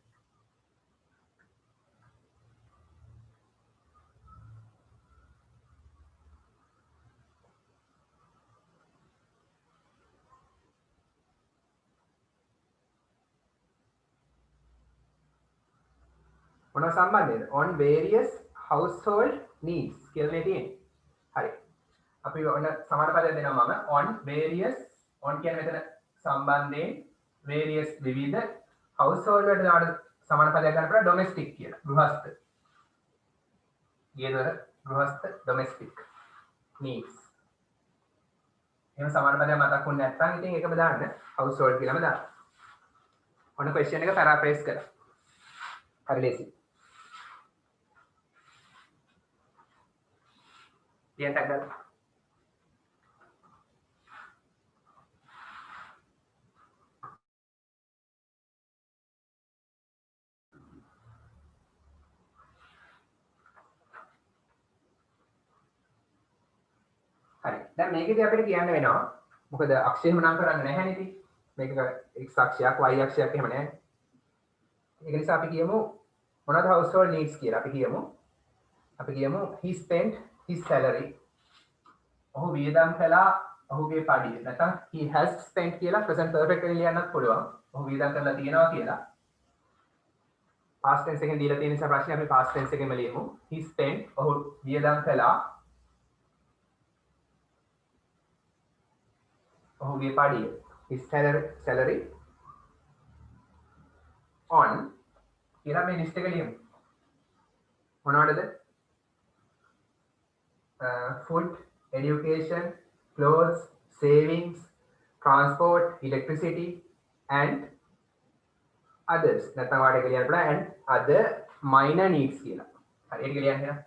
මොනවා සම්බන්ධයෙන්ද on various household needs කියලා නේ තියෙන්නේ. හරි. අපි ඔන්න සමාන පදයක් දෙනවා මම on various on කියන්නේ මෙතන සම්බන්ධයෙන් various විවිධ household වලට දාන සමාන පදයක් ගන්න පුළුවන් domestic කියලා. ගෘහස්ත. ඊයේදර ගෘහස්ත domestic needs. එහෙනම් සමාන පදයක් මතක් වුනේ නැත්නම් ඉතින් ඒකම දාන්න household කියලාම දාන්න. ඔන්න question එක paraphrase කරලා. හරි ලේසි. ලියන්න ගන්න. හරි. දැන් මේකදී අපිට කියන්න වෙනවා මොකද අක්ෂයම නම් කරන්නේ නැහැ නේ ඉතින්. මේක x අක්ෂයක් y අක්ෂයක් එහෙම නැහැ. ඒක නිසා අපි කියමු මොනවද household needs කියලා. අපි කියමු he spent his salary. ඔහු වියදම් කළා ඔහුගේ පඩිය. නැත්නම් he has spent කියලා present perfect එකෙන් ලියන්නත් පුළුවන්. ඔහු වියදම් කරලා තියෙනවා කියලා. past tense එකෙන් දීලා තියෙන නිසා ප්‍රශ්නේ අපි past tense එකෙන්ම ලියමු. he spent ඔහු වියදම් කළා ඔහුගේ පඩිය. his salary on කියලා මේ ලිස්ට් එක ලියමු. මොනවටද? food, education, clothes, savings, transport, electricity and others. නැත්නම් වාට කියලා බලන්න and other minor needs කියලා. හරි ඒක ලියන්න එහෙනම්.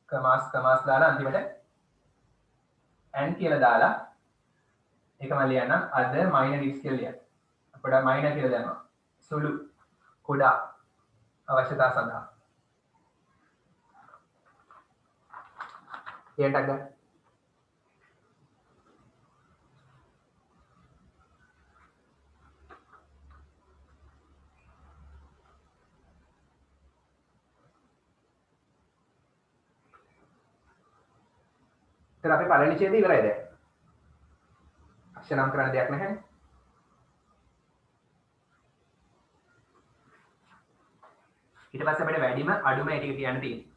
කමාස් දාලා අන්තිමට and කියලා දාලා ඒක මම ලියන්නම් other minor needs කියලා ලියන්න. අපිට minor කියලා දානවා. සුළු කුඩා අවශ්‍යතා සඳහා. ලියන්නත් ගන්න. तर අපි පළවෙනි ඡේදය ඉවරයි දැන්. අක්ෂර නම් කරන්න දෙයක් නැහැ. ඊට පස්සේ අපිට වැඩිම අඩුම ඒ ටික කියන්න තියෙනවා.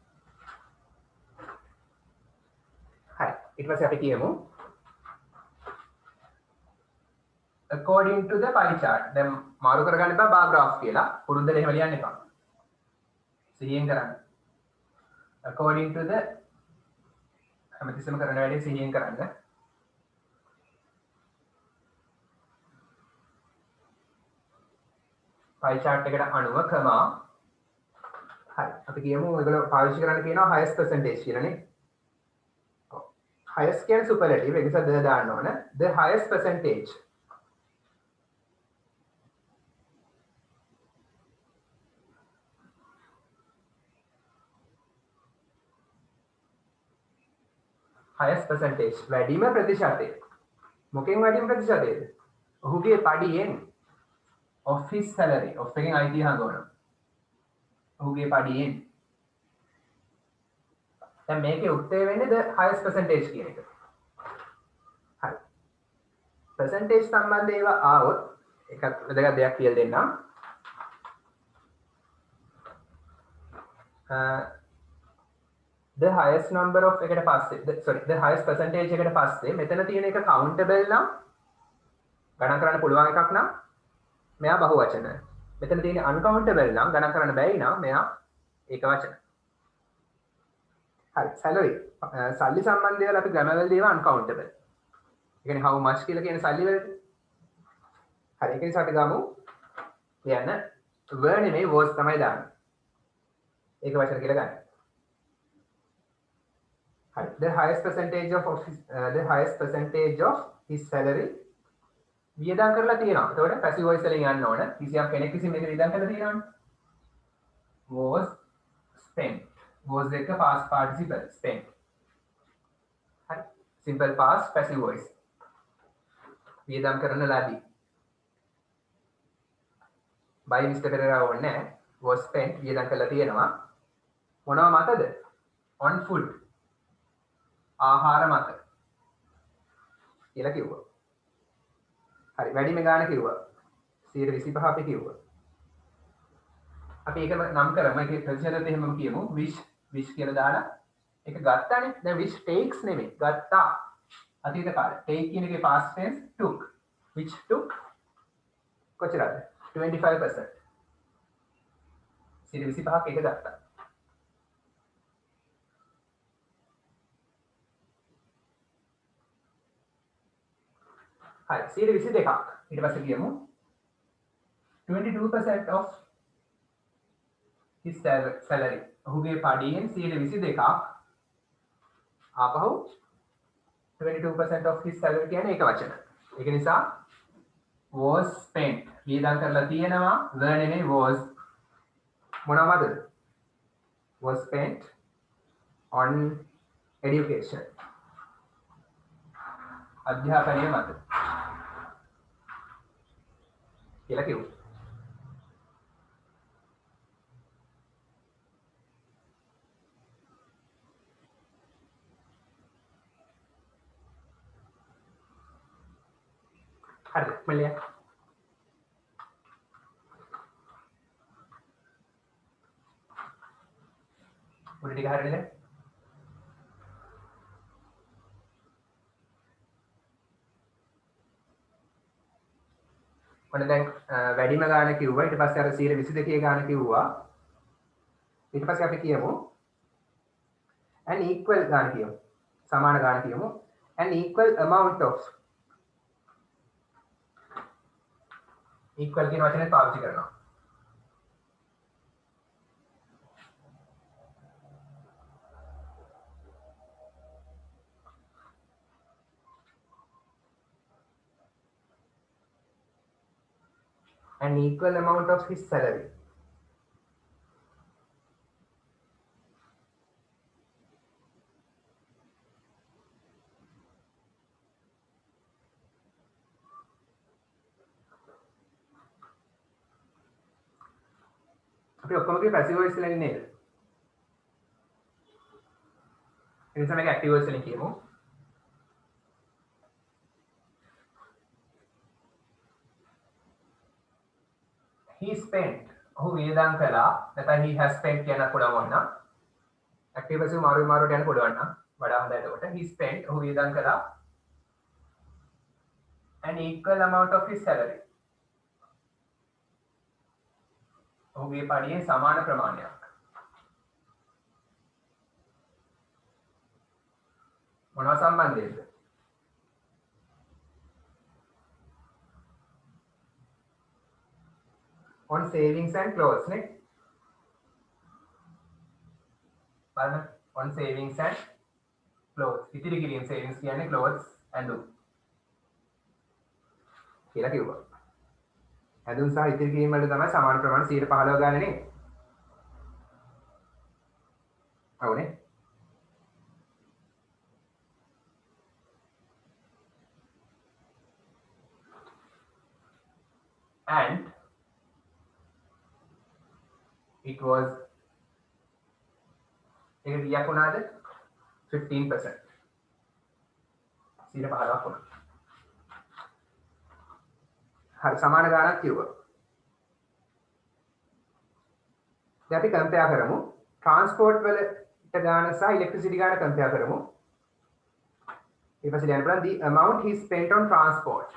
හරි. ඊට පස්සේ අපි කියමු according to the pie chart. දැන් මාරු කරගන්න එපා bar graph කියලා. පුරුද්දට එහෙම ලියන්න එපා. සිහියෙන් කරන්න. according to the හැමතිස්සෙම කරන වැඩේ සිහියෙන් කරන්න. pie chart එකට අනුව කමා හරි අපි කියමු ඒගොල්ලෝ පාවිච්චි කරන්න කියනවා highest percentage කියලානේ. highest කියන්නේ superlative ඒ නිසා ද දාන්න ඕන. the highest percentage highest percentage වැඩිම ප්‍රතිශතය. මොකෙන් වැඩිම ප්‍රතිශතයද? ඔහුගේ පඩියෙන් of his salary of එකෙන් අයිතිය හංගවනවා. ඔහුගේ පඩියෙන්. දැන් මේකේ උත්තරය වෙන්නේ the highest percentage කියන එක. හරි. percentage සම්බන්ධ ඒවා ආවොත් එකක් වැදගත් දෙයක් කියලා දෙන්නම්. the highest number of එකට පස්සේ the highest percentage එකට පස්සේ මෙතන තියෙන එක countable නම් ගණන් කරන්න පුළුවන් එකක් නම් මෙයා බහුවචන. මෙතන තියෙන uncountable නම් ගණන් කරන්න බැරි නම් මෙයා ඒක වචන. හරි salary සල්ලි සම්බන්ධ දේවල් අපි grammar වල දේව uncountable. ඒ කියන්නේ how much කියලා කියන සල්ලි වලට. හරි ඒක නිසා අපි ගමු කියන්න were නෙමෙයි was තමයි දාන්නේ. ඒක වචන කියලා ගන්න. හරි the highest percentage of his salary වියදම් කරලා තියෙනවා. එතකොට passive voice වලින් යන්න ඕන. කිසියම් කෙනෙක් විසින් මේක වියදම් කරලා තියෙනවනේ. was spent. was එක past participle spent. හරි. simple past passive voice. වියදම් කරන ලදී. by Mr. Pereira ඕනේ. was spent වියදම් කරලා තියෙනවා. මොනවා මතද? on food. ආහාර මත. කියලා කිව්වා. හරි වැඩිම ගාන කිව්වා 125 අපි කිව්වා. අපි ඒකම නම් කරමු. ඒකේ ප්‍රතිශතත් එහෙමම කියමු. wish කියලා දාලා ඒක ගත්තානේ. දැන් which takes නෙමෙයි. ගත්තා. අතීත කාලේ. take කියන එකේ past tense took. which took කොච්චරද? 25%. 25ක් එක ගත්තා. හරි 22ක්. ඊට පස්සේ කියමු 22% of his salary. ඔහුගේ පඩියෙන් 22ක් ආපහු 22% of his salary කියන්නේ ඒක වචන. ඒක නිසා was spent වියදම් කරලා තියෙනවා were නෙමෙයි was මොනවද? was spent on education. අධ්‍යාපනය මත කියලා කිව්වා. හරිද? මල්ලිය. උඩ ටික හරියද? ඔන්න දැන් වැඩිම ගාණ කිව්වා. ඊට පස්සේ අර 122 ගාණ කිව්වා. ඊට පස්සේ අපි කියමු an equal ගාණ කියමු. සමාන ගාණ කියමු. an equal amount of equal කියන වචනේ පාවිච්චි කරනවා. an equal amount of his salary. අපි ඔක්කොම කිව්වේ passive voice වලින් නේද? ඒ නිසා මේක active voice වලින් කියමු. he spent ඔහු වියදම් කළා නැත්නම් he has spent කියන පුළුවන් නම් active passive මාරුවට යන්න පුළුවන් නම් වඩා හොඳයි. එතකොට he spent ඔහු වියදම් කළා an equal amount of his salary. ඔහුගේ පඩියෙන් සමාන ප්‍රමාණයක්. මොනවා සම්බන්ධයෙන්ද? on savings and clothes නේ. බලන්න on savings and clothes. ඉතිරි කිරීම savings කියන්නේ clothes ඇඳුම් කියලා කිව්වා. ඇඳුම් සහ ඉතිරි කිරීම වල තමයි සමාන ප්‍රමාණය 115 ගන්න නේ. అవుනේ. and it was ඒක කියක් වුණාද 15%. 115ක් වුණා. හරි සමාන ගාණක් කිව්වා. දැන් අපි කම්පෙයාර් කරමු. ට්‍රාන්ස්පෝර්ට් වලට ගාණ සහ ඉලෙක්ට්‍රිසිටි ගාණ කම්පෙයාර් කරමු. ඊට පස්සේ ලියන්න බලන්න the amount he spent on transport.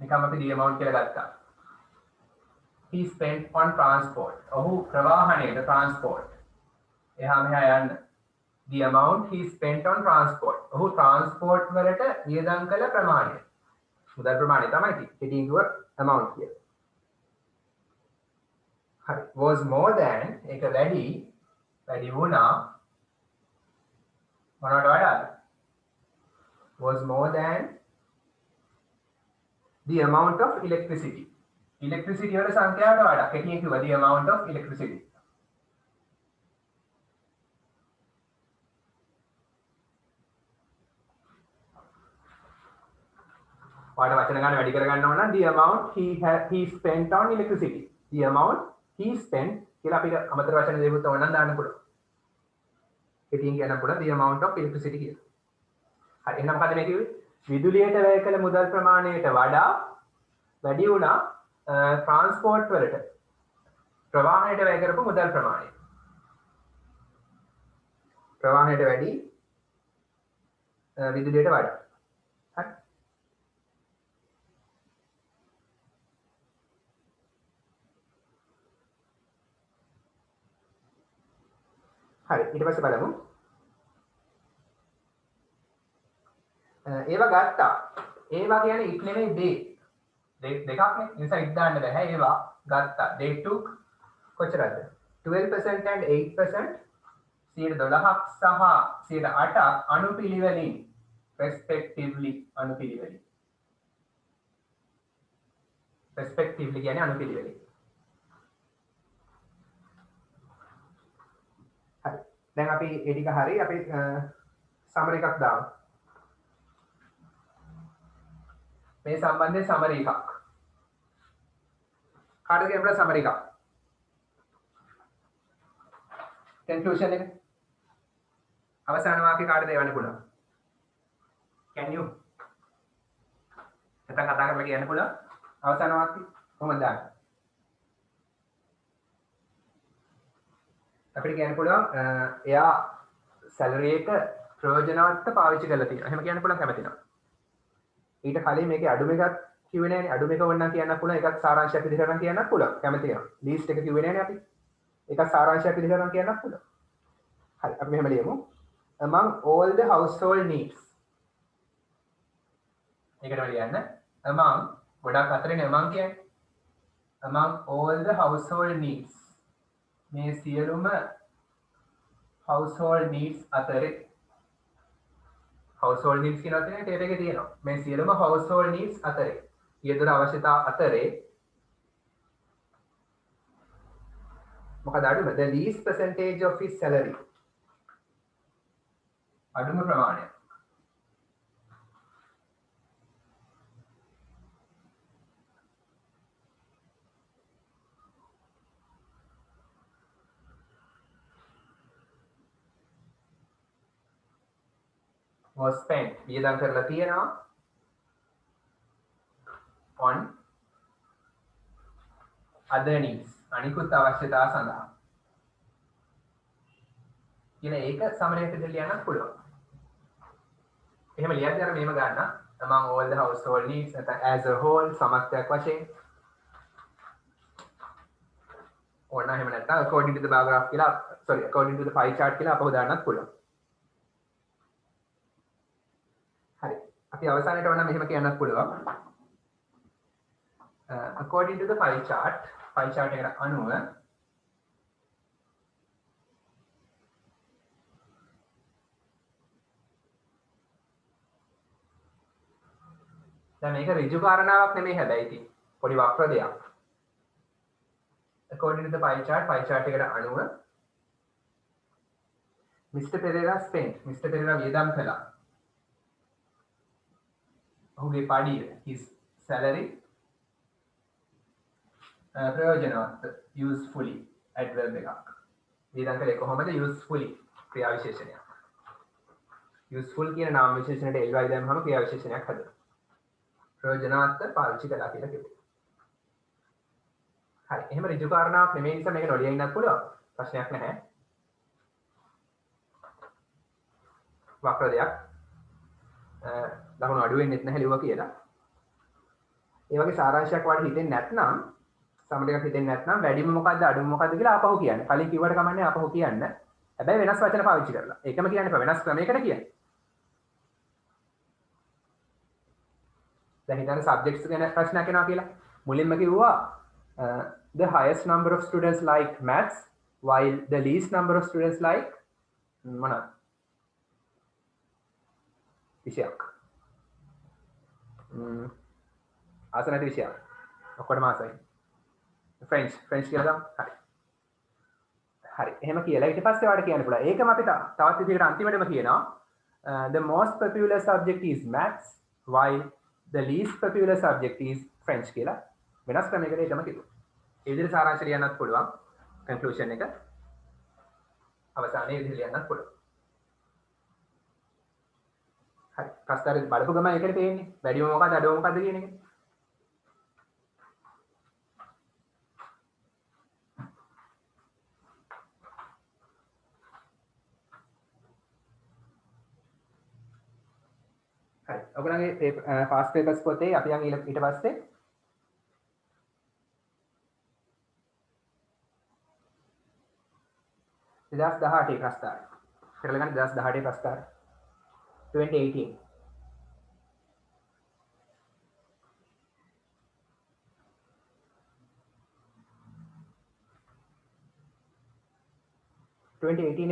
නිකම් අපි the amount කියලා ගත්තා. he spent on transport. ඔහු ප්‍රවාහනයේ transport. එහා මෙහා යන්න. the amount he spent on transport. ඔහු transport වලට වියදම් කළ ප්‍රමාණය. මුදල් ප්‍රමාණය තමයි කෙටියෙන් කිව්ව amount කියලා. හරි. was more than ඒක වැඩි වුණා මොනවට වඩාද? was more than the amount of electricity. electricity වල සංඛ්‍යාවට වඩා කෙටියෙන් කිව්වා the amount of electricity. පාඩ වචන ගන්න වැඩි කර ගන්න ඕන නම් the amount he spent on electricity. the amount he spent කියලා අපිට අමතර වචන දෙකක් ඕන නම් දාන්න පුළුවන්. කෙටියෙන් කියන්න පුළුවන් the amount of electricity කියලා. හරි එහෙනම් මොකද මේ කිව්වේ? විදුලියට වැය කළ මුදල් ප්‍රමාණයට වඩා වැඩි වුණා ට්‍රාන්ස්පෝර්ට් වලට ප්‍රවාහයට වැය කරපු මුදල් ප්‍රමාණය. ප්‍රවාහයට වැඩි විදුලියට වඩා. හරි. හරි ඊට පස්සේ බලමු. ඒවා ගත්තා. ඒවා කියන්නේ ඉක් නෙමෙයි දේ. දෙකක් නේ. නිසා ඉක් දාන්න බෑ. ඒවා ගත්තා. they took කොච්චරද? 12% and 8% 12ක් සහ 8ක් අනුපිළිවෙලින් respectively අනුපිළිවෙලින්. respectively කියන්නේ අනුපිළිවෙලින්. හරි. දැන් අපි ඒ ටික හරි අපි සමර එකක් දාමු. මේ සම්බන්ධයෙන් සමර එකක්. කාටද කියන්න සමර එකක්? conclusion එක. අවසාන වාක්‍ය කාටද එවන්න පුළුවන්? can you? නැත්නම් කතා කරලා කියන්න පුළුවන්. අවසාන වාක්‍ය කොහොමද දාන්නේ? අපිට කියන්න පුළුවන් එයා සැලරි එක ප්‍රයෝජනවත් පාවිච්චි කරලා තියෙනවා. එහෙම කියන්න පුළුවන් කැමති නම්. ඊට කලින් මේකේ අඩුම එකක් කිව්වේ නෑනේ. අඩුම එක වුණා කියන්නත් පුළුවන්. ඒකත් සාරාංශයක් විදිහට නම් කියන්නත් පුළුවන්. කැමති නම්. ලීස්ට් එක කිව්වේ නෑනේ අපි. ඒකත් සාරාංශයක් විදිහට නම් කියන්නත් පුළුවන්. හරි අපි මෙහෙම ලියමු. among all the household needs. ඒකට ලියන්න. among ගොඩක් අතරින් among කියන්නේ. among all the household needs. මේ සියලුම household needs අතරේ household needs කියන වචනේ ටේබල් එකේ තියෙනවා. මේ සියලුම household needs අතරේ ඊයදොර අවශ්‍යතා අතරේ මොකද අඩුම? the least percentage of his salary. අඩුම ප්‍රමාණය. was spent වියදම් කරලා තියෙනවා on other needs අනිකුත් අවශ්‍යතා සඳහා කියන ඒක සමනයට ලියන්නත් පුළුවන්. එහෙම ලියද්දී අර මේව ගන්න among all the household needs නැත්නම් as a whole සමස්තයක් වශයෙන් ඕන එහෙම නැත්නම් according to the bar graph කියලා according to the pie chart කියලා අපහු දාන්නත් පුළුවන්. හරි. අපි අවසානයේ වුණා මෙහෙම කියන්නත් පුළුවන්. according to the pie chart එකට අනුව දැන් මේක ඍජු කාරණාවක් නෙමෙයි හැබැයි ඉතින් පොඩි වක්‍ර දෙයක්. according to the pie chart එකට අනුව Mr. Pereira spent Mr. Pereira වියදම් කළා. ඔහුගේ පඩිය his salary ප්‍රයෝජනවත් usefully adverb එකක්. වියදම් කළේ කොහොමද? usefully ක්‍රියා විශේෂණයක්. useful කියන නාම විශේෂණයට ly දැම්මම ක්‍රියා විශේෂණයක් හදනවා. ප්‍රයෝජනවත් පාවිච්චි කළා කියලා කිව්වේ. හරි. එහෙම ඍජු කාරණාවක් නෙමෙයි නිසා මේක නොලිය ඉන්නත් පුළුවන්. ප්‍රශ්නයක් නැහැ. වක්‍ර දෙයක්. ලකුණු අඩු වෙන්නෙත් නැහැ ලියුවා කියලා. ඒ වගේ සාරාංශයක් වාට හිතෙන්නේ නැත්නම් සමඩයක් හිතෙන්නේ නැත්නම් වැඩිම මොකද්ද අඩුම මොකද්ද කියලා ආපහු කියන්න. කලින් කිව්වට කමන්නේ ආපහු කියන්න. හැබැයි වෙනස් වචන පාවිච්චි කරලා. ඒකම කියන්න එපා. වෙනස් ක්‍රමයකට කියන්න. දැන් හිතන්න subjects ගැන ප්‍රශ්නයක් එනවා කියලා. මුලින්ම කිව්වා the highest number of students like maths while the least number of students like මොනවාද? විෂයක්. ආසනට විෂයක්. ඔක්කොටම ආසයි. French කියලා දාමු. හරි. හරි. එහෙම කියලා ඊට පස්සේ වාට කියන්න පුළුවන්. ඒකම අපි තවත් විදිහකට අන්තිමටම කියනවා the most popular subject is maths while the least popular subject is French කියලා. වෙනස් ක්‍රමයකට ඒකම කිව්වා. ඒ විදිහට සාරාංශය ලියන්නත් පුළුවන්. conclusion එක අවසානයේ විදිහට ලියන්නත් පුළුවන්. හරි. ප්‍රස්තාරේ බලපු ගමන් ඒකට තේරෙන්නේ. වැඩිම මොකක්ද අඩුම මොකක්ද කියන එක. ඔයගොල්ලන්ගේ past papers පොතේ අපි යන් ඊට පස්සේ 2018 ප්‍රස්තාරය. කරලා ගන්න 2018 ප්‍රස්තාරය. 2018.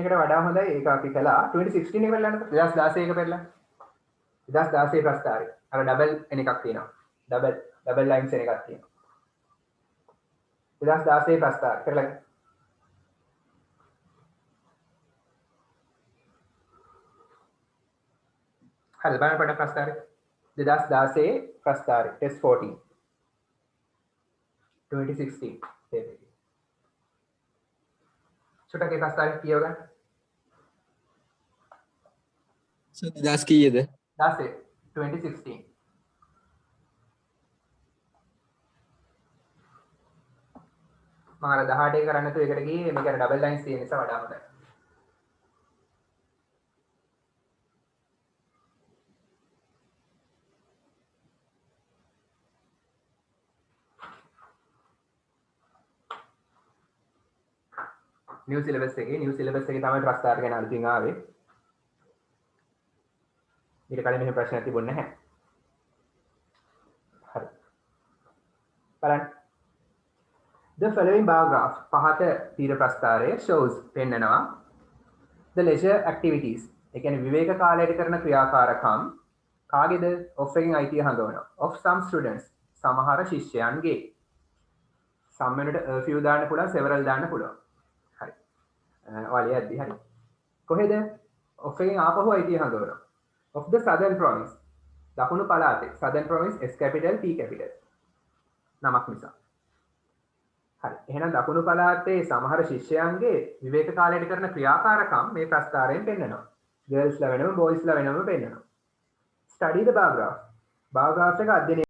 එකට වඩා හොඳයි ඒක අපි කළා 2016 එක බලන්න 2016 එක පෙරලා 2016 ප්‍රස්තාරය අර ඩබල් එන එකක් තියෙනවා ඩබල් ලයින්ස් එන එකක් තියෙනවා 2016 ප්‍රස්තාරය කරලා හරි බලන්න පොඩක් ප්‍රස්තාරය 2016 ප්‍රස්තාරය ටෙස්ට් 14 2016 ඒක छोटा के प्रस्ताव किया होगा सर 10 किए थे 10 2016 මාර 18 කරන්න තු එකට ගියේ මේක ඩබල් ලයින්ස් තියෙන නිසා වඩා හොඳයි new syllabus එකේ තමයි ප්‍රස්තාර ගැන අලුතින් ආවේ. ඊට කලින් මෙහෙම ප්‍රශ්නයක් තිබුණේ නැහැ. හරි. බලන්න. The following bar graph පහත තීර ප්‍රස්තාරයේ shows පෙන්නනවා the leisure activities. ඒ කියන්නේ විවේක කාලයට කරන ක්‍රියාකාරකම් කාගේද off එකෙන් අයිතිය හංගවනවා. of some students සමහර ශිෂ්‍යයන්ගේ. some වෙනට a few දාන්න පුළුවන් several දාන්න පුළුවන්. वाली हरी कोहेद ऑफिंग आपहु IT हंगोरा of the southern province දකුණු පළාතේ southern province S capital P capital නමක් නිසා හරි එහෙනම් දකුණු පළාතේ සමහර ශිෂ්‍යයන්ගේ විවේක කාලයට කරන ක්‍රියාකාරකම් මේ ප්‍රස්තාරයෙන් පෙන්නනවා girls ලා වෙනම boys ලා වෙනම පෙන්නනවා study the bar graph එක අධ්‍යයනය